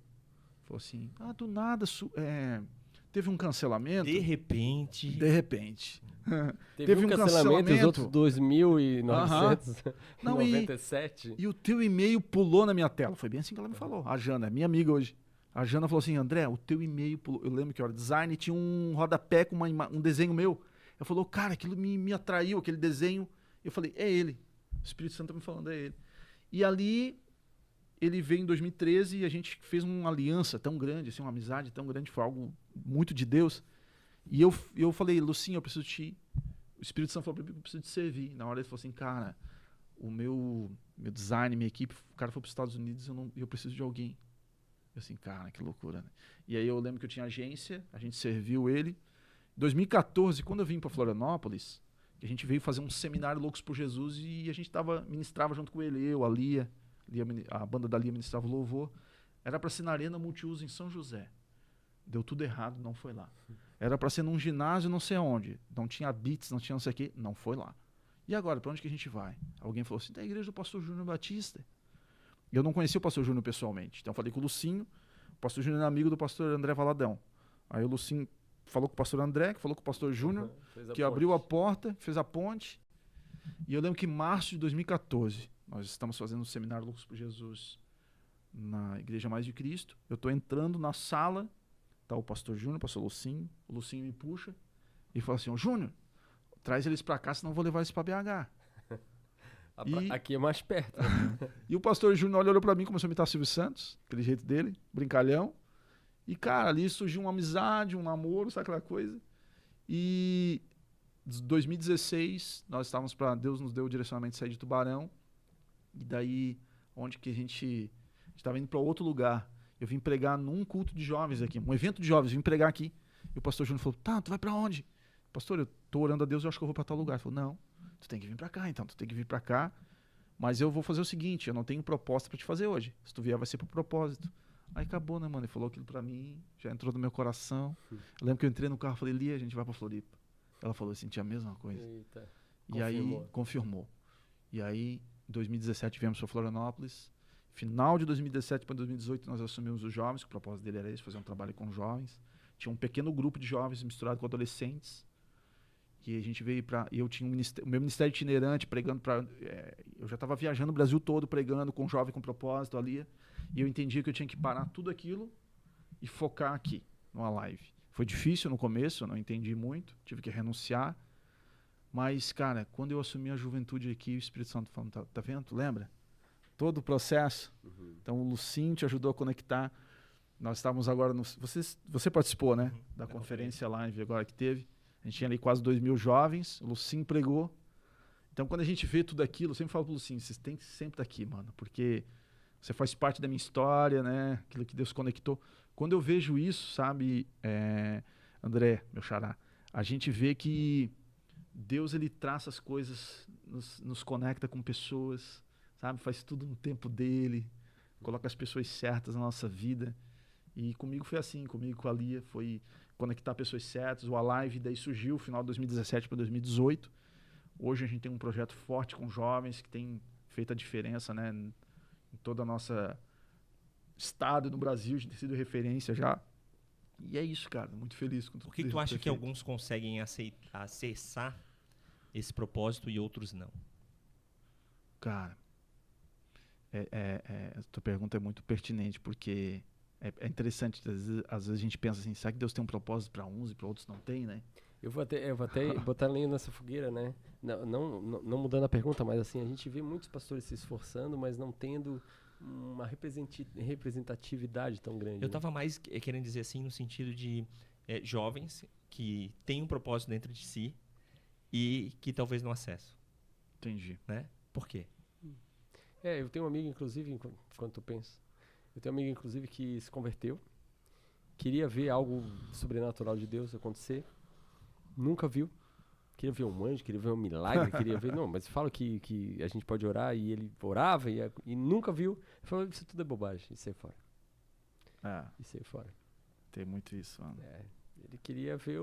Falou assim, do nada... Teve um cancelamento. De repente. Teve um cancelamento. Os outros 2.997. E o teu e-mail pulou na minha tela. Foi bem assim que ela me falou. A Jana, minha amiga hoje. A Jana falou assim, André, o teu e-mail pulou. Eu lembro que era design, tinha um rodapé com um desenho meu. Ela falou, cara, aquilo me atraiu, aquele desenho. Eu falei, é ele. O Espírito Santo tá me falando, é ele. E ali... Ele veio em 2013 e a gente fez uma aliança tão grande, assim, uma amizade tão grande, foi algo muito de Deus. E eu falei, Lucinho, eu preciso te... O Espírito Santo falou para mim que eu preciso te servir. Na hora ele falou assim, cara, o meu design, minha equipe, o cara foi para os Estados Unidos e eu preciso de alguém. Eu assim, cara, que loucura, né? E aí eu lembro que eu tinha agência, a gente serviu ele. Em 2014, quando eu vim para Florianópolis, a gente veio fazer um seminário Loucos por Jesus e a gente ministrava junto com ele, eu, a Lia, a banda da Lia ministrava louvor. Era para ser na Arena Multiuso em São José. Deu tudo errado, não foi lá. Era para ser num ginásio não sei onde. Não tinha beats, não tinha não sei o quê. Não foi lá. E agora, para onde que a gente vai? Alguém falou assim, da igreja do pastor Júnior Batista. E eu não conhecia o pastor Júnior pessoalmente. Então eu falei com o Lucinho. O pastor Júnior é amigo do pastor André Valadão. Aí o Lucinho falou com o pastor André, que falou com o pastor Júnior, que abriu a porta, fez a ponte. E eu lembro que em março de 2014... Nós estamos fazendo um seminário Loucos por Jesus na Igreja Mais de Cristo. Eu estou entrando na sala, tá o pastor Júnior, o pastor Lucinho. O Lucinho me puxa e fala assim, ô Júnior, traz eles para cá, senão eu vou levar eles para BH. Aqui é mais perto. E o pastor Júnior olhou para mim, começou a imitar Silvio Santos, aquele jeito dele, brincalhão. E, cara, ali surgiu uma amizade, um namoro, sabe aquela coisa? E 2016, nós estávamos Deus nos deu o direcionamento de sair de Tubarão. E daí, onde que a gente estava indo para outro lugar. Eu vim pregar num culto de jovens aqui, um evento de jovens, vim pregar aqui. E o pastor Júnior falou, tá, tu vai para onde? Pastor, eu tô orando a Deus, eu acho que eu vou para tal lugar. Ele falou, não, tu tem que vir para cá, então, tu tem que vir para cá. Mas eu vou fazer o seguinte, eu não tenho proposta para te fazer hoje. Se tu vier, vai ser pro propósito. Aí acabou, né, mano? Ele falou aquilo para mim, já entrou no meu coração. Eu lembro que eu entrei no carro e falei, Lia, a gente vai para Floripa. Ela falou, eu senti a mesma coisa. Eita. E aí, confirmou. E aí, em 2017, viemos para Florianópolis. Final de 2017 para 2018, nós assumimos os jovens, que o propósito dele era esse, fazer um trabalho com jovens. Tinha um pequeno grupo de jovens misturado com adolescentes. E a gente veio para... Eu tinha o meu ministério itinerante, pregando para... eu já estava viajando o Brasil todo, pregando com jovem com propósito ali. E eu entendi que eu tinha que parar tudo aquilo e focar aqui, numa live. Foi difícil no começo, eu não entendi muito, tive que renunciar. Mas, cara, quando eu assumi a juventude aqui, o Espírito Santo falando, tá vendo? Lembra? Todo o processo. Então, o Lucim te ajudou a conectar. Nós estávamos agora... Você participou, né? Da conferência live agora que teve. A gente tinha ali quase 2.000 jovens. O Lucim pregou. Então, quando a gente vê tudo aquilo, eu sempre falo pro Lucim, vocês têm que sempre estar aqui, mano. Porque você faz parte da minha história, né? Aquilo que Deus conectou. Quando eu vejo isso, sabe, André, meu xará, a gente vê que Deus, ele traça as coisas, nos conecta com pessoas, sabe? Faz tudo no tempo dele, coloca as pessoas certas na nossa vida. E comigo foi assim, comigo com a Lia, foi conectar pessoas certas. O Alive daí surgiu no final de 2017 para 2018. Hoje a gente tem um projeto forte com jovens que tem feito a diferença, né, em toda a nossa estado no Brasil, de ter sido referência já. E é isso, cara, muito feliz com tudo. Por que tu acha que alguns conseguem acessar esse propósito e outros não? Cara, a tua pergunta é muito pertinente, porque é interessante, às vezes a gente pensa assim, será que Deus tem um propósito para uns e para outros não tem, né? Eu vou até botar lenha nessa fogueira, né? Não mudando a pergunta, mas assim, a gente vê muitos pastores se esforçando, mas não tendo uma representatividade tão grande. Eu estava mais querendo dizer assim, no sentido de jovens que têm um propósito dentro de si e que talvez não acessam. Entendi. Né? Por quê? Eu tenho um amigo, inclusive, enquanto tu pensa, eu tenho um amigo, inclusive, que se converteu, queria ver algo sobrenatural de Deus acontecer, nunca viu, queria ver um anjo, queria ver um milagre, queria ver... Não, mas fala que a gente pode orar, e ele orava e nunca viu. Ele falou, isso tudo é bobagem, isso aí fora. Isso aí fora. Tem muito isso, mano. Ele queria ver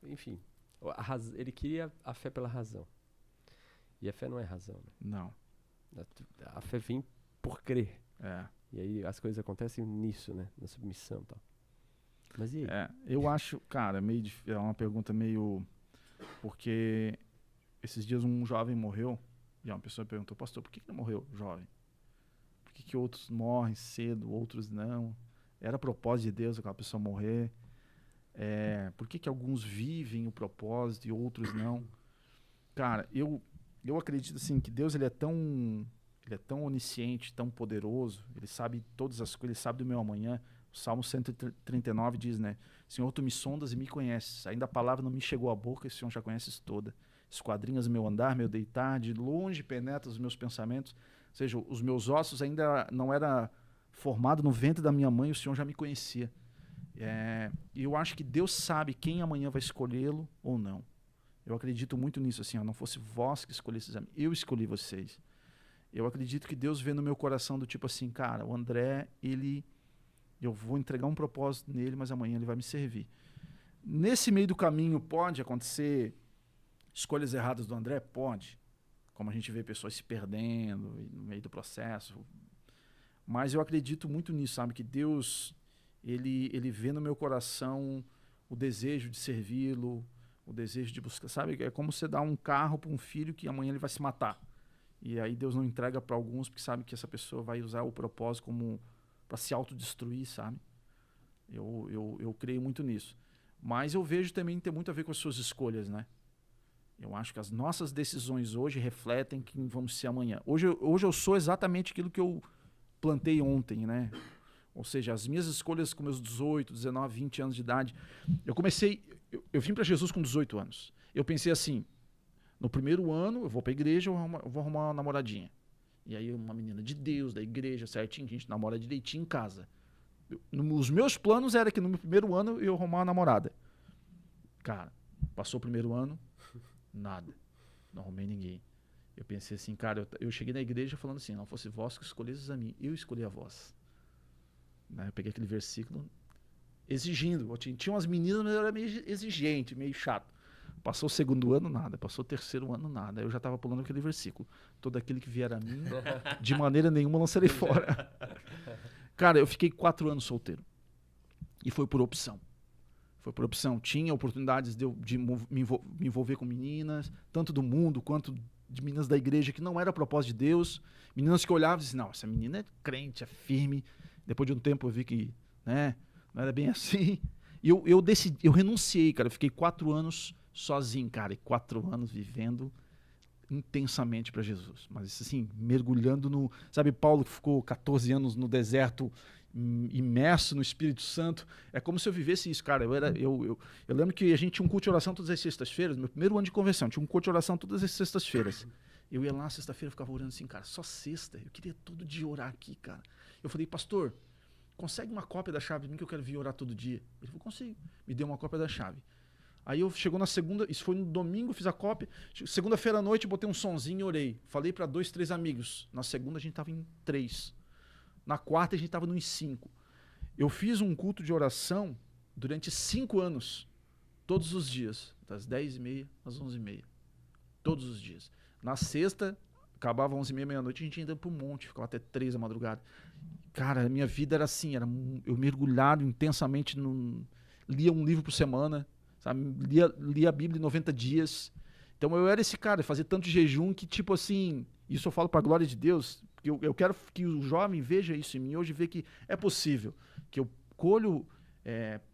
enfim, ele queria a fé pela razão. E a fé não é razão, né? Não. A fé vem por crer. E aí as coisas acontecem nisso, né? Na submissão e tal. Mas e aí? Eu acho, cara, é uma pergunta meio... Porque esses dias um jovem morreu e uma pessoa perguntou, pastor, por que ele morreu jovem? Por que outros morrem cedo, outros não? Era propósito de Deus aquela pessoa morrer? Por que alguns vivem o propósito e outros não? Cara, eu acredito assim que Deus ele é tão onisciente, tão poderoso, ele sabe todas as coisas, ele sabe do meu amanhã. O Salmo 139 diz, né? Senhor, tu me sondas e me conheces. Ainda a palavra não me chegou à boca, e o Senhor já conheces toda. Esquadrinhas meu andar, meu deitar, de longe penetra os meus pensamentos. Ou seja, os meus ossos ainda não era formado no ventre da minha mãe, o Senhor já me conhecia. E eu acho que Deus sabe quem amanhã vai escolhê-lo ou não. Eu acredito muito nisso, assim, não fosse vós que escolhesses a mim, eu escolhi vocês. Eu acredito que Deus vê no meu coração do tipo assim, cara, o André, eu vou entregar um propósito nele, mas amanhã ele vai me servir. Nesse meio do caminho pode acontecer escolhas erradas do André? Pode. Como a gente vê pessoas se perdendo no meio do processo. Mas eu acredito muito nisso, sabe? Que Deus, ele vê no meu coração o desejo de servi-lo, o desejo de buscar. Sabe? É como você dar um carro para um filho que amanhã ele vai se matar. E aí Deus não entrega para alguns porque sabe que essa pessoa vai usar o propósito como para se autodestruir, sabe? Eu creio muito nisso. Mas eu vejo também ter muito a ver com as suas escolhas, né? Eu acho que as nossas decisões hoje refletem quem vamos ser amanhã. Hoje eu sou exatamente aquilo que eu plantei ontem, né? Ou seja, as minhas escolhas com meus 18, 19, 20 anos de idade. Eu vim para Jesus com 18 anos. Eu pensei assim, no primeiro ano eu vou pra igreja, eu vou arrumar uma namoradinha. E aí uma menina de Deus, da igreja, certinho, que a gente namora direitinho em casa. Os meus planos era que no meu primeiro ano eu ia arrumar uma namorada. Cara, passou o primeiro ano, nada. Não arrumei ninguém. Eu pensei assim, cara, eu cheguei na igreja falando assim, não fosse vós que escolhesses a mim, eu escolhi a vós. Né? Eu peguei aquele versículo exigindo. Tinha umas meninas, mas eu era meio exigente, meio chato. Passou o segundo ano, nada. Passou o terceiro ano, nada. Eu já estava pulando aquele versículo. Todo aquele que vier a mim, de maneira nenhuma lançarei fora. Cara, eu fiquei 4 anos solteiro. E foi por opção. Foi por opção. Tinha oportunidades de me envolver com meninas, tanto do mundo quanto de meninas da igreja, que não era propósito de Deus. Meninas que olhavam e diziam, não, essa menina é crente, é firme. Depois de um tempo eu vi que, né, não era bem assim. E eu decidi, eu renunciei, cara. Eu fiquei 4 anos sozinho, cara. E 4 anos vivendo intensamente para Jesus. Mas assim, mergulhando no... Sabe, Paulo que ficou 14 anos no deserto, imerso no Espírito Santo. É como se eu vivesse isso, cara. Eu lembro que a gente tinha um culto de oração todas as sextas-feiras. Meu primeiro ano de conversão, tinha um culto de oração todas as sextas-feiras. Eu ia lá, sexta-feira, ficava orando assim, cara, só sexta. Eu queria todo dia orar aqui, cara. Eu falei, pastor, consegue uma cópia da chave de mim que eu quero vir orar todo dia? Ele falou, consigo. Me deu uma cópia da chave. Aí chegou na segunda, isso foi no domingo, fiz a cópia. Segunda-feira à noite, botei um sonzinho e orei. Falei para 2, 3 amigos. Na segunda, a gente estava em 3. Na quarta, a gente estava nos 5. Eu fiz um culto de oração durante 5 anos. Todos os dias. Das 10h30 às 11h30. Todos os dias. Na sexta, acabava 11h30, meia-noite, a gente ia pro monte. Ficava até 3 da madrugada. Cara, a minha vida era assim. Eu mergulhado intensamente. Lia um livro por semana. Sabe? Lia a Bíblia em 90 dias. Então eu era esse cara, eu fazia tanto jejum que, tipo assim, isso eu falo para a glória de Deus, porque eu quero que o jovem veja isso em mim hoje, ver que é possível, que eu colho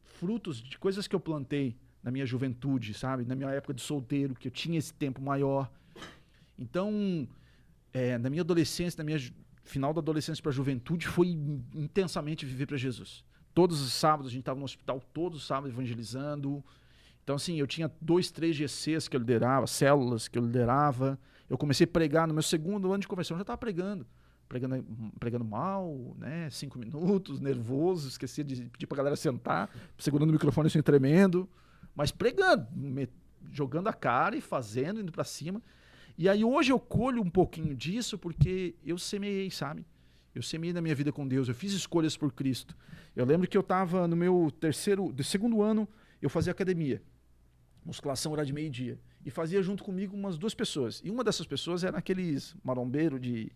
frutos de coisas que eu plantei na minha juventude, sabe? Na minha época de solteiro, que eu tinha esse tempo maior. Então, na minha adolescência, final da adolescência para a juventude, foi intensamente viver para Jesus. Todos os sábados a gente estava no hospital, todos os sábados evangelizando. Então, assim, eu tinha 2, 3 GCs que eu liderava, células que eu liderava. Eu comecei a pregar no meu segundo ano de conversão, eu já estava pregando mal, né? 5 minutos, nervoso, esquecia de pedir para a galera sentar, segurando o microfone assim, tremendo, mas pregando, jogando a cara e fazendo, indo para cima. E aí hoje eu colho um pouquinho disso porque eu semeei, sabe? Eu semeei na minha vida com Deus, eu fiz escolhas por Cristo. Eu lembro que eu estava no meu segundo ano, eu fazia academia. Musculação era de meio-dia. E fazia junto comigo umas 2 pessoas. E uma dessas pessoas era aqueles marombeiros que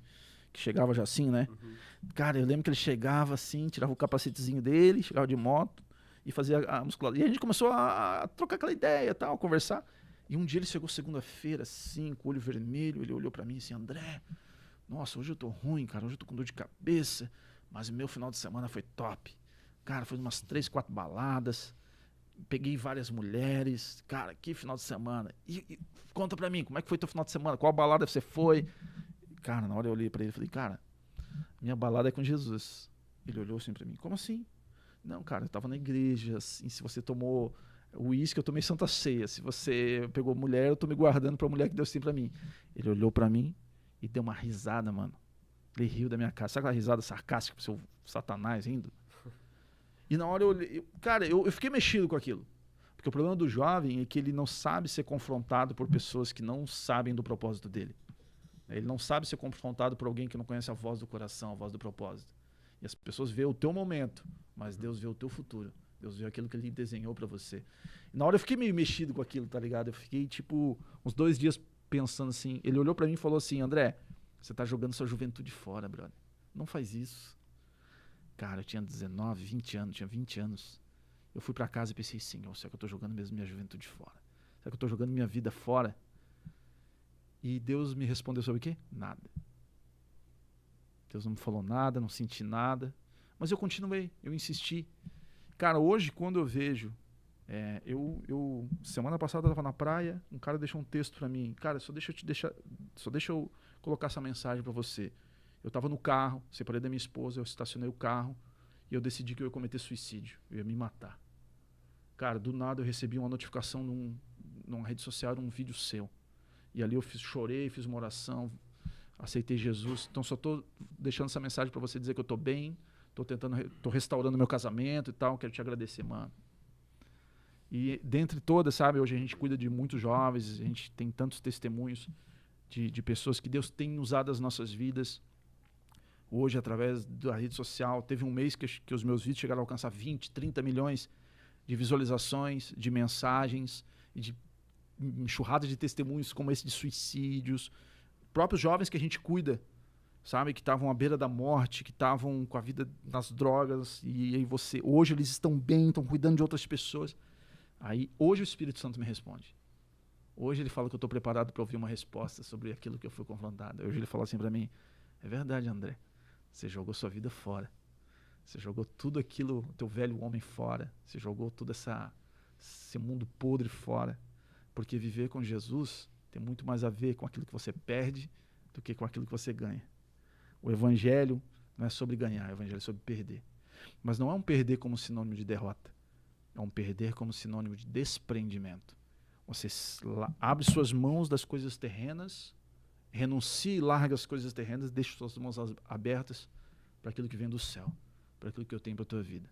chegava já assim, né? Uhum. Cara, eu lembro que ele chegava assim, tirava o capacetezinho dele, chegava de moto e fazia a musculação. E a gente começou a trocar aquela ideia e tal, conversar. E um dia ele chegou segunda-feira assim, com o olho vermelho, ele olhou pra mim assim, André, nossa, hoje eu tô ruim, cara, hoje eu tô com dor de cabeça, mas o meu final de semana foi top. Cara, foi umas 3, 4 baladas. Peguei várias mulheres. Cara, que final de semana. E conta pra mim, como é que foi teu final de semana? Qual balada você foi? Cara, na hora eu olhei pra ele e falei, cara, minha balada é com Jesus. Ele olhou assim pra mim, como assim? Não, cara, eu tava na igreja, assim, se você tomou uísque, eu tomei Santa Ceia. Se você pegou mulher, eu tô me guardando pra mulher que Deus tem pra mim. Ele olhou pra mim e deu uma risada, mano. Ele riu da minha cara. Sabe aquela risada sarcástica pro seu Satanás rindo? E na hora eu fiquei mexido com aquilo. Porque o problema do jovem é que ele não sabe ser confrontado por pessoas que não sabem do propósito dele. Ele não sabe ser confrontado por alguém que não conhece a voz do coração, a voz do propósito. E as pessoas veem o teu momento, mas Deus vê o teu futuro. Deus vê aquilo que ele desenhou pra você. E na hora eu fiquei meio mexido com aquilo, tá ligado? Eu fiquei, tipo, uns 2 dias pensando assim. Ele olhou pra mim e falou assim, André, você tá jogando sua juventude fora, brother. Não faz isso. Cara, eu tinha 19, 20 anos, tinha 20 anos. Eu fui pra casa e pensei, Senhor, será que eu tô jogando mesmo minha juventude fora? Será que eu tô jogando minha vida fora? E Deus me respondeu sobre o quê? Nada. Deus não me falou nada, não senti nada. Mas eu continuei, eu insisti. Cara, hoje, quando eu vejo... semana passada eu tava na praia, um cara deixou um texto pra mim. Cara, só deixa eu colocar essa mensagem pra você. Eu estava no carro, separei da minha esposa, eu estacionei o carro e eu decidi que eu ia cometer suicídio, eu ia me matar. Cara, do nada eu recebi uma notificação numa rede social, era um vídeo seu. E ali eu chorei, fiz uma oração, aceitei Jesus. Então só estou deixando essa mensagem para você dizer que eu estou bem, estou restaurando meu casamento e tal, quero te agradecer, mano. E dentre todas, sabe, hoje a gente cuida de muitos jovens, a gente tem tantos testemunhos de pessoas que Deus tem usado as nossas vidas. Hoje, através da rede social, teve um mês que os meus vídeos chegaram a alcançar 20, 30 milhões de visualizações, de mensagens, e de enxurrada de testemunhos como esse de suicídios. Próprios jovens que a gente cuida, sabe, que estavam à beira da morte, que estavam com a vida nas drogas, e aí hoje eles estão bem, estão cuidando de outras pessoas. Aí, hoje o Espírito Santo me responde. Hoje ele fala que eu estou preparado para ouvir uma resposta sobre aquilo que eu fui confrontado. Hoje ele fala assim para mim, é verdade, André, você jogou sua vida fora. Você jogou tudo aquilo, teu velho homem fora. Você jogou todo esse mundo podre fora. Porque viver com Jesus tem muito mais a ver com aquilo que você perde do que com aquilo que você ganha. O evangelho não é sobre ganhar, o evangelho é sobre perder. Mas não é um perder como sinônimo de derrota. É um perder como sinônimo de desprendimento. Você abre suas mãos das coisas terrenas, renuncia e larga as coisas terrenas, deixa suas mãos abertas para aquilo que vem do céu, para aquilo que eu tenho para a tua vida.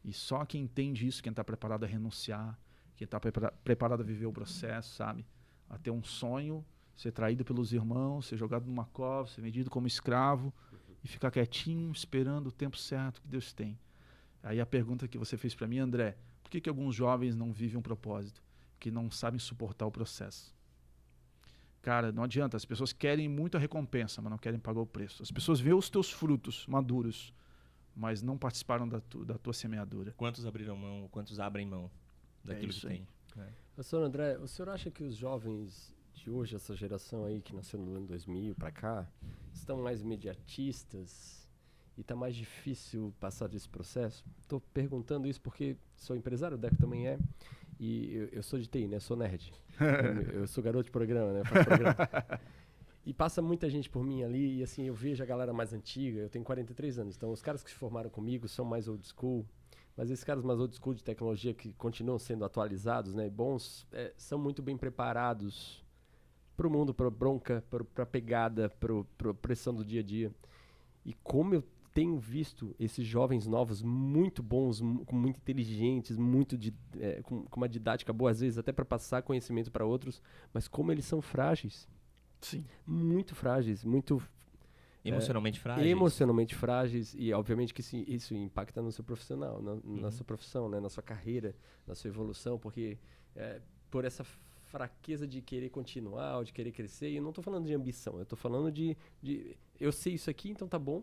E só quem entende isso, quem está preparado a renunciar, quem está preparado a viver o processo, sabe? A ter um sonho, ser traído pelos irmãos, ser jogado numa cova, ser vendido como escravo e ficar quietinho, esperando o tempo certo que Deus tem. Aí a pergunta que você fez para mim, André, por que alguns jovens não vivem um propósito? Que não sabem suportar o processo. Cara, não adianta, as pessoas querem muito a recompensa, mas não querem pagar o preço. As pessoas veem os teus frutos maduros, mas não participaram da tua semeadura. Quantos abriram mão, quantos abrem mão daquilo que tem? Pastor André, o senhor acha que os jovens de hoje, essa geração aí que nasceu no ano 2000 para cá, estão mais imediatistas e está mais difícil passar desse processo? Estou perguntando isso porque sou empresário, o Deco também é, e eu sou de TI, né? Sou nerd. eu sou garoto de programa, né? Faço programa. E passa muita gente por mim ali, e assim, eu vejo a galera mais antiga, eu tenho 43 anos, então os caras que se formaram comigo são mais old school, mas esses caras mais old school de tecnologia que continuam sendo atualizados, né, bons, são muito bem preparados pro mundo, pra bronca, pra pegada, pra pressão do dia a dia. E como eu tenho visto esses jovens novos muito bons, muito inteligentes, com uma didática boa, às vezes até para passar conhecimento para outros, mas como eles são frágeis. Sim. Muito frágeis, muito... Emocionalmente frágeis. Emocionalmente frágeis, e obviamente que isso impacta no seu profissional, na sua profissão, né, na sua carreira, na sua evolução, porque por essa fraqueza de querer continuar, ou de querer crescer, e eu não estou falando de ambição, eu estou falando de eu sei isso aqui, então tá bom,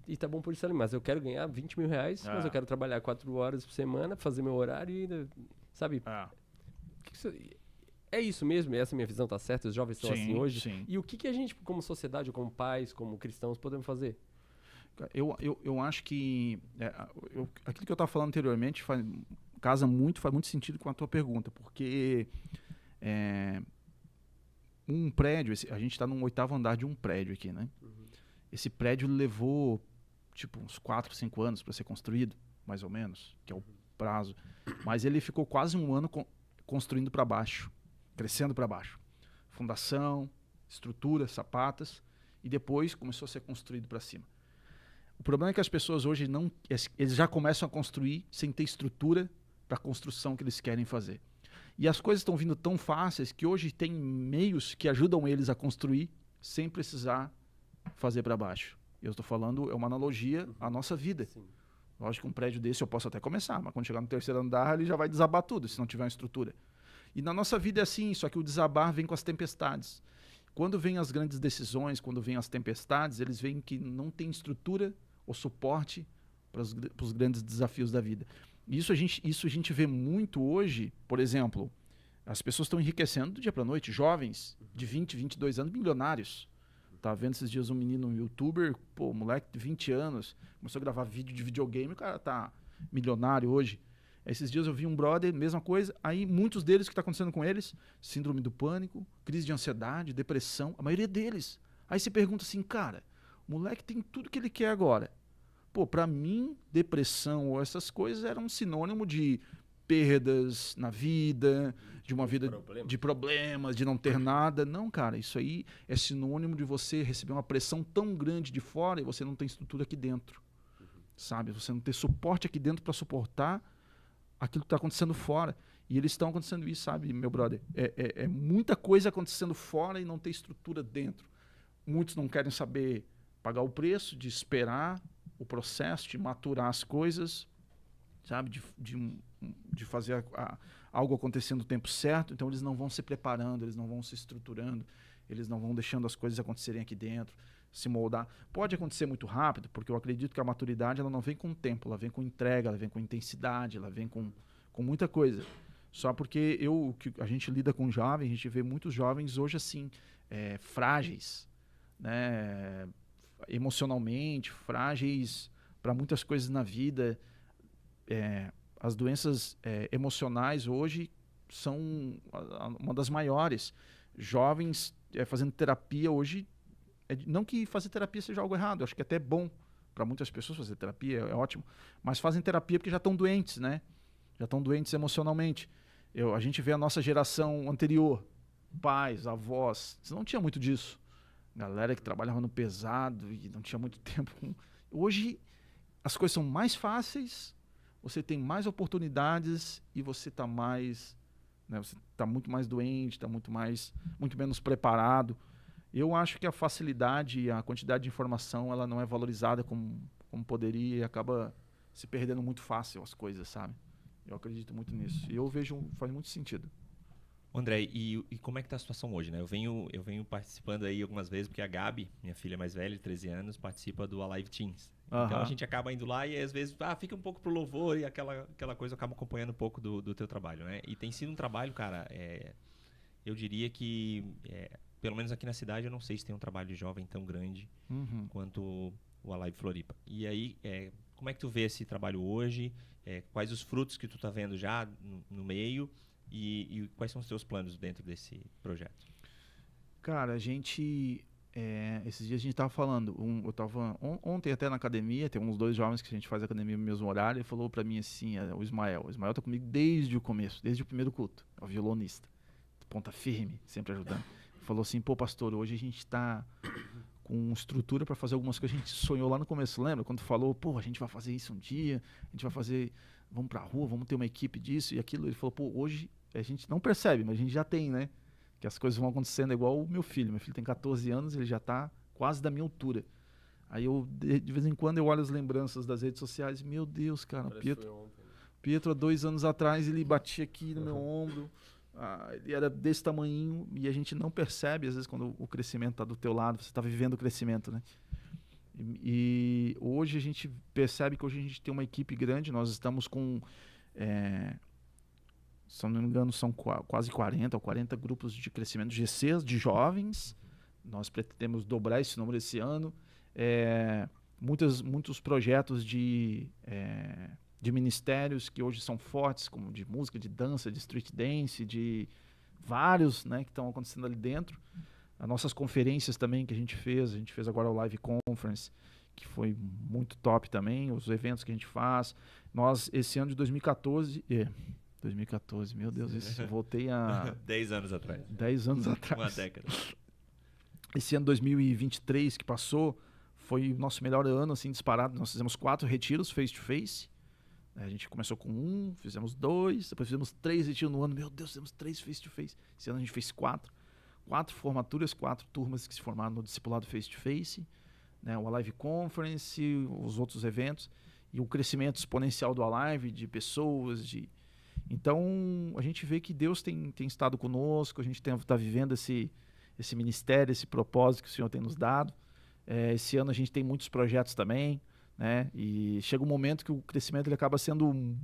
e tá bom por isso ali, mas eu quero ganhar 20 mil reais, mas eu quero trabalhar 4 horas por semana, fazer meu horário e, sabe? É isso mesmo? Essa minha visão tá certa? Os jovens estão assim hoje? Sim. E o que a gente, como sociedade, como pais, como cristãos, podemos fazer? Eu acho que aquilo que eu estava falando anteriormente faz muito sentido com a tua pergunta, porque um prédio, a gente está no 8º andar de um prédio aqui, né? Esse prédio levou tipo uns 4, 5 anos para ser construído, mais ou menos, que é o prazo. Mas ele ficou quase um ano construindo para baixo, crescendo para baixo. Fundação, estrutura, sapatas, e depois começou a ser construído para cima. O problema é que as pessoas hoje eles já começam a construir sem ter estrutura para a construção que eles querem fazer. E as coisas estão vindo tão fáceis que hoje tem meios que ajudam eles a construir sem precisar fazer para baixo. Eu estou falando, é uma analogia à nossa vida. Sim. Lógico que um prédio desse eu posso até começar, mas quando chegar no 3º andar ele já vai desabar tudo, se não tiver uma estrutura. E na nossa vida é assim, só que o desabar vem com as tempestades. Quando vem as grandes decisões, quando vem as tempestades, eles veem que não tem estrutura ou suporte para os grandes desafios da vida. E isso a gente vê muito hoje, por exemplo, as pessoas estão enriquecendo do dia para a noite, jovens de 20, 22 anos, milionários. Tava vendo esses dias um menino, um youtuber, moleque de 20 anos, começou a gravar vídeo de videogame, o cara tá milionário hoje. Esses dias eu vi um brother, mesma coisa, aí muitos deles, o que está acontecendo com eles? Síndrome do pânico, crise de ansiedade, depressão, a maioria deles. Aí você pergunta assim, cara, o moleque tem tudo que ele quer agora. Para mim, depressão ou essas coisas eram um sinônimo de perdas na vida, de uma vida Problema. de problemas, de não ter nada. Não, cara, isso aí é sinônimo de você receber uma pressão tão grande de fora e você não tem estrutura aqui dentro, sabe? Você não ter suporte aqui dentro para suportar aquilo que está acontecendo fora. E eles estão acontecendo isso, sabe, meu brother? É muita coisa acontecendo fora e não ter estrutura dentro. Muitos não querem saber pagar o preço de esperar o processo, de maturar as coisas, sabe? De fazer algo acontecer no tempo certo. Então eles não vão se preparando, eles não vão se estruturando, eles não vão deixando as coisas acontecerem aqui dentro, se moldar. Pode acontecer muito rápido, porque eu acredito que a maturidade ela não vem com tempo, ela vem com entrega, ela vem com intensidade, ela vem com muita coisa. Só porque a gente lida com jovens, a gente vê muitos jovens hoje assim, frágeis, né? Emocionalmente, frágeis para muitas coisas na vida. As doenças emocionais hoje são uma das maiores. Jovens fazendo terapia hoje, não que fazer terapia seja algo errado, eu acho que é até bom para muitas pessoas fazer terapia, é ótimo, mas fazem terapia porque já estão doentes, né? Já estão doentes emocionalmente. A gente vê a nossa geração anterior, pais, avós, você não tinha muito disso. Galera que trabalhava no pesado e não tinha muito tempo. Hoje as coisas são mais fáceis, você tem mais oportunidades e você está mais, né, você está muito mais doente, está muito menos preparado. Eu acho que a facilidade e a quantidade de informação ela não é valorizada como poderia e acaba se perdendo muito fácil as coisas, sabe? Eu acredito muito nisso. E eu vejo, faz muito sentido. André, e como é que tá a situação hoje, né? Eu venho participando aí algumas vezes, porque a Gabi, minha filha mais velha, de 13 anos, participa do Alive Teens. Então a gente acaba indo lá e às vezes fica um pouco pro louvor e aquela coisa acaba acompanhando um pouco do teu trabalho, né? E tem sido um trabalho, cara, eu diria que, pelo menos aqui na cidade, eu não sei se tem um trabalho de jovem tão grande quanto o Alive Floripa. E aí, como é que tu vê esse trabalho hoje? Quais os frutos que tu tá vendo já no meio? E quais são os teus planos dentro desse projeto? Cara, esses dias a gente tava falando, eu tava ontem até na academia, tem uns 2 jovens que a gente faz academia no mesmo horário, ele falou pra mim assim, o Ismael tá comigo desde o começo, desde o primeiro culto, é o violonista, ponta firme, sempre ajudando. Ele falou assim, pô pastor, hoje a gente tá com estrutura pra fazer algumas coisas que a gente sonhou lá no começo, lembra? Quando falou, pô, a gente vai fazer isso um dia, a gente vai fazer, vamos pra rua, vamos ter uma equipe disso e aquilo, ele falou, pô, hoje a gente não percebe, mas a gente já tem, né? Que as coisas vão acontecendo igual o meu filho. Meu filho tem 14 anos, ele já está quase da minha altura. Aí de vez em quando, eu olho as lembranças das redes sociais e, meu Deus, cara, Pietro há 2 anos atrás, ele batia aqui no meu ombro, ele era desse tamanhinho e a gente não percebe, às vezes, quando o crescimento está do teu lado, você está vivendo o crescimento, né? E hoje a gente percebe que hoje a gente tem uma equipe grande, nós estamos com... se eu não me engano, são quase 40 ou 40 grupos de crescimento de GCs, de jovens. Nós pretendemos dobrar esse número esse ano. Muitos projetos de ministérios que hoje são fortes, como de música, de dança, de street dance, de vários, né, que estão acontecendo ali dentro. As nossas conferências também que a gente fez agora o Live Conference, que foi muito top também, os eventos que a gente faz. Nós, esse ano de 2014... 2014, meu Deus, isso, eu voltei a... 10 anos atrás. 10 anos atrás. Uma década. Esse ano 2023 que passou, foi o nosso melhor ano, assim, disparado. Nós fizemos 4 retiros face-to-face. A gente começou com 1, fizemos 2, depois fizemos 3 retiros no ano. Meu Deus, fizemos 3 face-to-face. Esse ano a gente fez 4. 4 formaturas, 4 turmas que se formaram no discipulado face-to-face, né, o Alive Conference, os outros eventos, e o crescimento exponencial do Alive, de pessoas, Então, a gente vê que Deus tem estado conosco, a gente está vivendo esse ministério, esse propósito que o Senhor tem nos dado. Esse ano a gente tem muitos projetos também, né? E chega um momento que o crescimento ele acaba sendo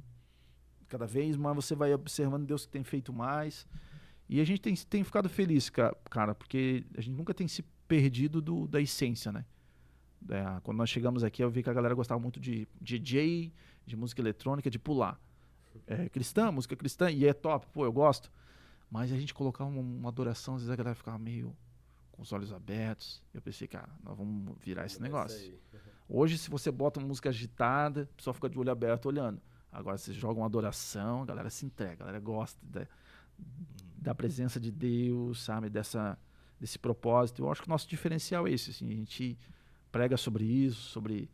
cada vez mais, você vai observando Deus que tem feito mais. E a gente tem ficado feliz, cara, porque a gente nunca tem se perdido da essência, né? Quando nós chegamos aqui, eu vi que a galera gostava muito de DJ, de música eletrônica, de pular. Música cristã, e é top, pô, eu gosto. Mas a gente colocar uma adoração, às vezes a galera ficava meio com os olhos abertos. Eu pensei, cara, nós vamos virar esse negócio. Hoje, se você bota uma música agitada, o pessoal fica de olho aberto olhando. Agora você joga uma adoração, a galera se entrega, a galera gosta da presença de Deus, sabe? Desse propósito. Eu acho que o nosso diferencial é esse, assim, a gente prega sobre isso, sobre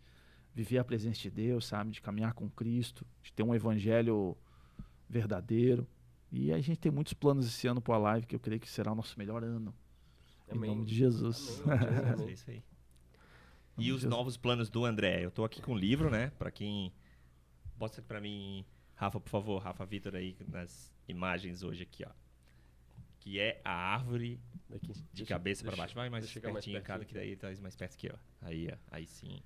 viver a presença de Deus, sabe? De caminhar com Cristo, de ter um evangelho verdadeiro. E a gente tem muitos planos esse ano para a live, que eu creio que será o nosso melhor ano. Amém. Em nome de Jesus. Amém. É isso aí. E os novos planos do André? Eu tô aqui com o livro, né? Para quem... Mostra para mim, Rafa, por favor. Rafa Vitor aí nas imagens hoje aqui, ó. Que é a árvore de cabeça para baixo. Vai mais pertinho, cara, que daí tá mais perto aqui, ó. Aí sim.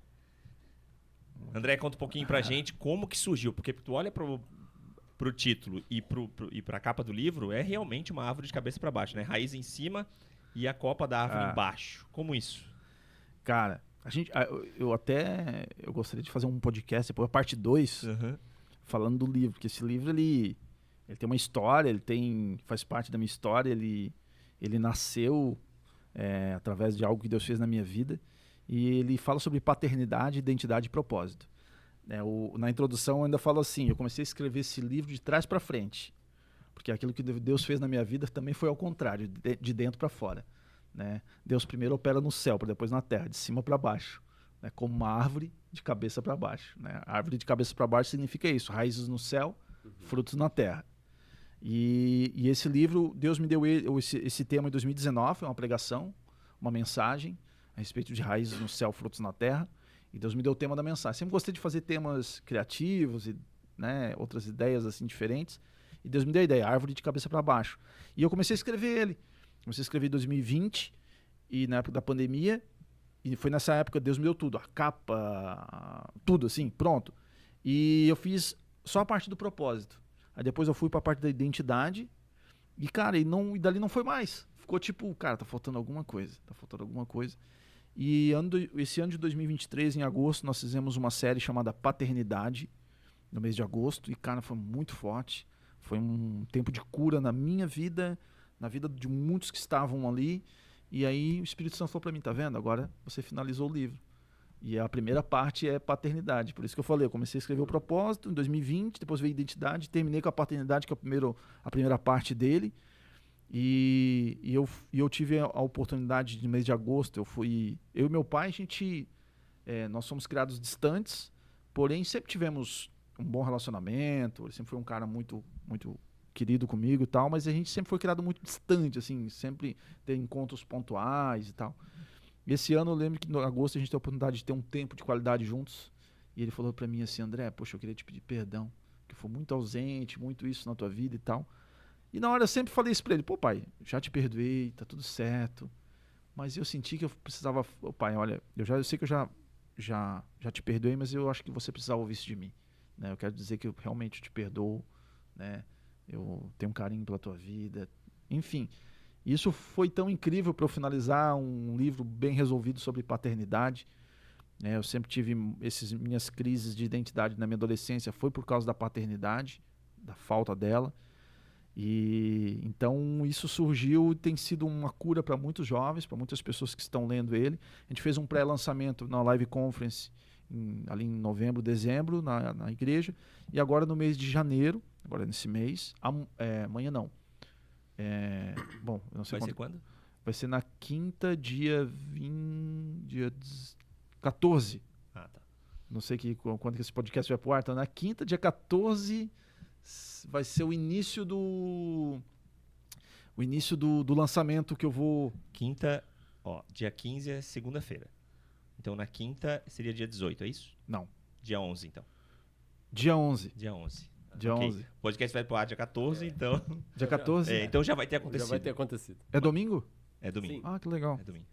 André, conta um pouquinho pra gente como que surgiu. Porque tu olha pro título e pra capa do livro, é realmente uma árvore de cabeça para baixo, né? Raiz em cima e a copa da árvore embaixo. Como isso? Cara, eu gostaria de fazer um podcast, depois a parte 2, falando do livro, porque esse livro, ele tem uma história, faz parte da minha história, ele nasceu através de algo que Deus fez na minha vida, e ele fala sobre paternidade, identidade e propósito. Na introdução eu ainda falo assim, eu comecei a escrever esse livro de trás para frente, porque aquilo que Deus fez na minha vida também foi ao contrário, de dentro para fora. Né? Deus primeiro opera no céu, para depois na terra, de cima para baixo, né? Como uma árvore de cabeça para baixo. Né? A árvore de cabeça para baixo significa isso, raízes no céu, frutos na terra. E esse livro, Deus me deu esse tema em 2019, uma pregação, uma mensagem a respeito de raízes no céu, frutos na terra, e Deus me deu o tema da mensagem. Sempre gostei de fazer temas criativos e, né, outras ideias assim diferentes, e Deus me deu a ideia, árvore de cabeça para baixo. E eu comecei a escrever ele. Comecei a escrever em 2020, e na época da pandemia, e foi nessa época Deus me deu tudo, a capa, tudo assim, pronto. E eu fiz só a parte do propósito. Aí depois eu fui para a parte da identidade, e cara, e dali não foi mais. Ficou tipo, cara, tá faltando alguma coisa. E esse ano de 2023, em agosto, nós fizemos uma série chamada Paternidade, no mês de agosto, e cara, foi muito forte. Foi um tempo de cura na minha vida, na vida de muitos que estavam ali. E aí o Espírito Santo falou para mim, tá vendo? Agora você finalizou o livro. E a primeira parte é paternidade. Por isso que eu falei, eu comecei a escrever o propósito em 2020, depois veio a identidade, terminei com a paternidade, que é a primeira parte dele. E eu tive a oportunidade, no mês de agosto, eu e meu pai, nós somos criados distantes, porém sempre tivemos um bom relacionamento, ele sempre foi um cara muito, muito querido comigo e tal, mas a gente sempre foi criado muito distante, assim, sempre ter encontros pontuais e tal. E esse ano eu lembro que em agosto a gente teve a oportunidade de ter um tempo de qualidade juntos, e ele falou pra mim assim, André, poxa, eu queria te pedir perdão, que eu fui muito ausente, muito isso na tua vida e tal. E na hora eu sempre falei isso pra ele, pô pai, já te perdoei, tá tudo certo, mas eu senti que eu precisava, pai, olha, eu sei que eu já te perdoei, mas eu acho que você precisava ouvir isso de mim, né? Eu quero dizer que eu realmente te perdoo, né? Eu tenho um carinho pela tua vida, enfim. Isso foi tão incrível para eu finalizar um livro bem resolvido sobre paternidade. Eu sempre tive minhas crises de identidade na minha adolescência, foi por causa da paternidade, da falta dela. E então isso surgiu e tem sido uma cura para muitos jovens, para muitas pessoas que estão lendo ele. A gente fez um pré-lançamento na Live Conference ali em novembro, dezembro, na igreja. E agora no mês de janeiro, agora nesse mês, amanhã não. Bom, eu não sei Vai ser quando? Vai ser na quinta, dia 14. Ah, tá. Não sei quando que esse podcast vai pro ar. Então, na quinta, dia 14, vai ser o início do lançamento que eu vou... Quinta, dia 15 é segunda-feira. Então, na quinta seria dia 18, é isso? Não. Dia 11, então. Dia 11. Dia 11. Dia Okay. 11. O podcast vai pro ar dia 14, então... Dia 14? Então já vai ter acontecido. Já vai ter acontecido. É domingo? É domingo. Sim. Ah, que legal. É domingo.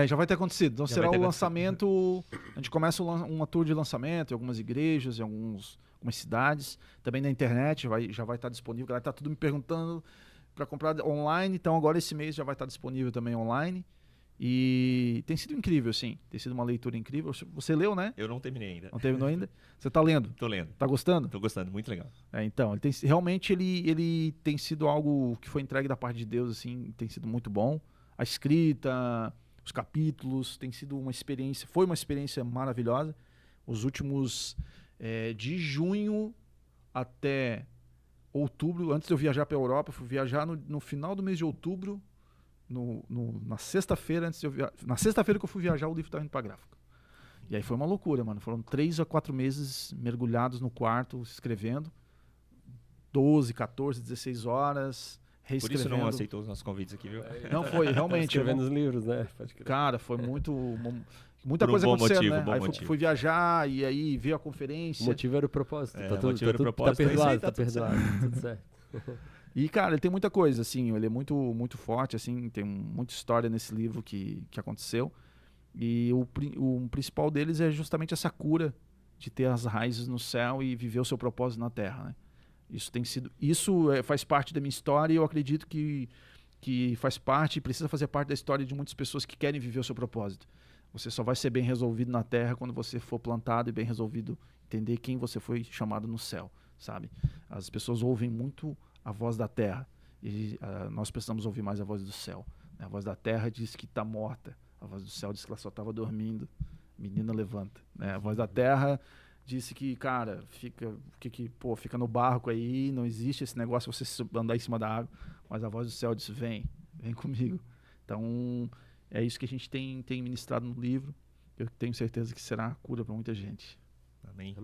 Já vai ter acontecido. Então Já será vai ter o lançamento... A gente começa uma tour de lançamento em algumas igrejas, em algumas cidades. Também na internet já vai estar disponível. A galera tá tudo me perguntando para comprar online. Então agora esse mês já vai estar disponível também online. E tem sido incrível, sim. Tem sido uma leitura incrível. Você leu, né? Eu não terminei ainda. Não terminou ainda? Você tá lendo? Tô lendo. Tá gostando? Tô gostando, muito legal. Então, realmente ele tem sido algo que foi entregue da parte de Deus, assim, tem sido muito bom. A escrita, os capítulos, tem sido foi uma experiência maravilhosa. Os últimos, de junho até outubro. Antes de eu viajar para a Europa, eu fui viajar no final do mês de outubro, na sexta-feira, na sexta-feira que eu fui viajar, o livro estava indo para a gráfica. E aí foi uma loucura, mano. Foram 3 a 4 meses mergulhados no quarto, escrevendo. 12, 14, 16 horas, reescrevendo. Por isso não aceitou os nossos convites aqui, viu? Não, foi realmente. Escrevendo os livros, né? Cara, foi muita coisa acontecendo, né? Aí fui viajar e aí veio a conferência. O motivo era o propósito. Tá perdoado, tá perdoado. Tudo certo. E, cara, ele tem muita coisa, assim, ele é muito, muito forte, assim, tem muita história nesse livro que aconteceu. E o principal deles é justamente essa cura de ter as raízes no céu e viver o seu propósito na terra, né? Isso faz parte da minha história e eu acredito que faz parte e precisa fazer parte da história de muitas pessoas que querem viver o seu propósito. Você só vai ser bem resolvido na terra quando você for plantado e bem resolvido entender quem você foi chamado no céu, sabe? As pessoas ouvem muito a voz da terra e nós precisamos ouvir mais a voz do céu. A voz da terra diz que está morta. A voz do céu disse que ela só estava dormindo. Menina, levanta. A voz da terra disse que, cara, fica no barco aí, não existe esse negócio de você andar em cima da água. Mas a voz do céu disse, vem comigo. Então, é isso que a gente tem ministrado no livro. Eu tenho certeza que será a cura para muita gente. Amém.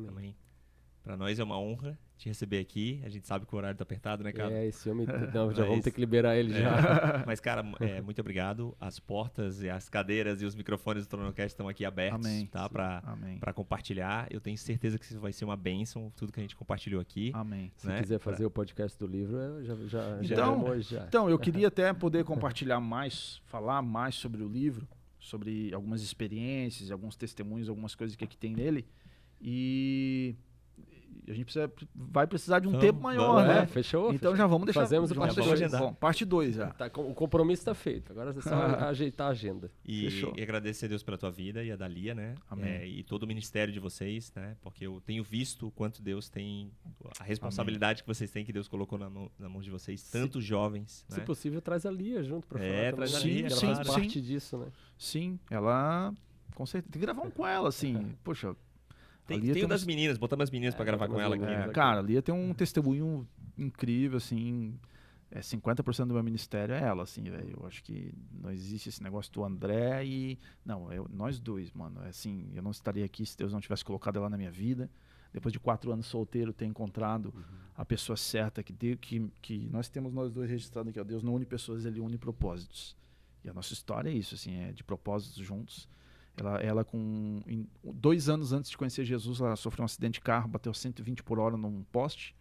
Para nós é uma honra te receber aqui. A gente sabe que o horário tá apertado, né, cara? Esse homem... Não, já vamos ter que liberar ele já. Mas, cara, muito obrigado. As portas e as cadeiras e os microfones do Tronocast estão aqui abertos, tá? Para compartilhar. Eu tenho certeza que isso vai ser uma bênção, tudo que a gente compartilhou aqui. Amém. Se quiser fazer o podcast do livro, já já. Então, eu queria até poder compartilhar mais, falar mais sobre o livro, sobre algumas experiências, alguns testemunhos, algumas coisas que aqui tem nele. E a gente vai precisar de um tempo maior, né? Fechou. Então já vamos deixar. Fazemos parte 2. Bom, parte 2 já. O compromisso está feito. Agora é só ajeitar a agenda. E agradecer a Deus pela tua vida e a da Lia, né? E todo o ministério de vocês, né? Porque eu tenho visto o quanto Deus tem, a responsabilidade que vocês têm, que Deus colocou na mão de vocês, tantos jovens. Se possível, traz a Lia junto para falar. Traz a Lia. Ela faz parte disso, né? Sim, ela com certeza. Tem que gravar um com ela, assim. Poxa. Tem das meninas, botamos as meninas pra gravar com ela aqui. Cara, a Lia tem um testemunho incrível, assim. 50% do meu ministério é ela, assim, velho. Eu acho que não existe esse negócio do André e... Não, nós dois, mano. Assim, eu não estaria aqui se Deus não tivesse colocado ela na minha vida. Depois de 4 anos solteiro, ter encontrado a pessoa certa que nós temos nós dois registrados aqui. Ó, Deus não une pessoas, Ele une propósitos. E a nossa história é isso, assim, é de propósitos juntos. Ela 2 anos antes de conhecer Jesus, ela sofreu um acidente de carro, bateu 120 por hora num poste.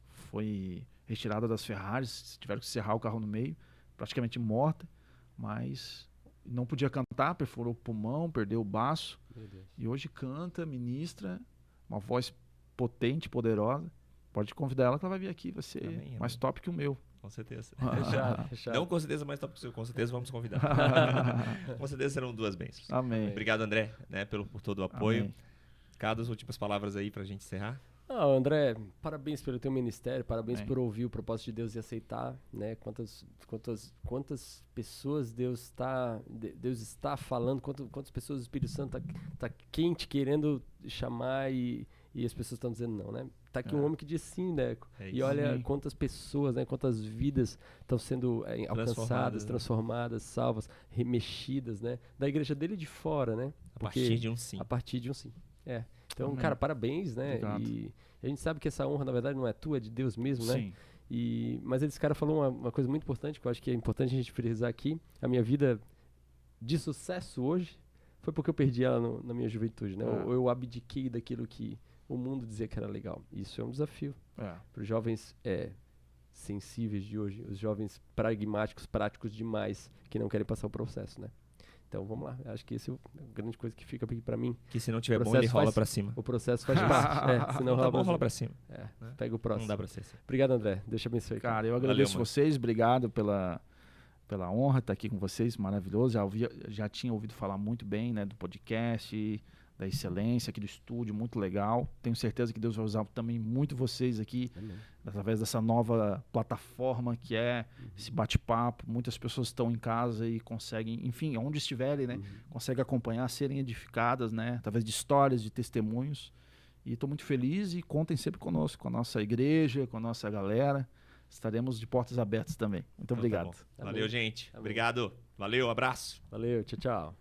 Foi retirada das Ferraris, tiveram que serrar o carro no meio, praticamente morta, mas não podia cantar, perfurou o pulmão, perdeu o baço. E hoje canta, ministra, uma voz potente, poderosa. Pode convidar ela que ela vai vir aqui, vai ser mais top que o meu. Com certeza. Fechado. Não com certeza mais top que o seu, com certeza vamos convidar. Com certeza serão 2 bênçãos. Amém. Obrigado, André, né, por todo o apoio. Amém. Cada últimas palavras aí pra gente encerrar. André, parabéns pelo teu ministério, parabéns por ouvir o propósito de Deus e aceitar, né? Quantas pessoas Deus está falando, quantas pessoas o Espírito Santo tá quente querendo chamar e as pessoas estão dizendo não, né? Tá aqui um homem que diz sim, né? E olha quantas pessoas, né? Quantas vidas estão sendo alcançadas, transformadas, salvas, remexidas, né? Da igreja dele de fora, né? A partir de um sim. A partir de um sim. Então, cara, parabéns, né? Obrigado. E a gente sabe que essa honra, na verdade, não é tua, é de Deus mesmo, né? Sim. Mas esse cara falou uma coisa muito importante, que eu acho que é importante a gente frisar aqui. A minha vida de sucesso hoje foi porque eu perdi ela na minha juventude, né? Ou eu abdiquei daquilo que o mundo dizia que era legal. Isso é um desafio para os jovens sensíveis de hoje, os jovens pragmáticos, práticos demais, que não querem passar o processo, né? Então, vamos lá. Acho que esse é a grande coisa que fica aqui pra mim. Que se não tiver bom, ele rola pra cima. O processo faz parte. Se não rola pra cima. Pega o próximo. Não dá pra ser assim. Obrigado, André. Deixa eu abençoe. Cara, eu agradeço vocês. Obrigado pela honra de estar aqui com vocês. Maravilhoso. Já tinha ouvido falar muito bem, né, do podcast, da excelência aqui do estúdio. Muito legal. Tenho certeza que Deus vai usar também muito vocês aqui. Amém. Através dessa nova plataforma que é esse bate-papo. Muitas pessoas estão em casa e conseguem, enfim, onde estiverem, né, conseguem acompanhar, serem edificadas, né, através de histórias, de testemunhos. E estou muito feliz e contem sempre conosco, com a nossa igreja, com a nossa galera. Estaremos de portas abertas também. Muito obrigado. Tá. Valeu, gente. Amém. Obrigado. Valeu, abraço. Valeu, tchau, tchau.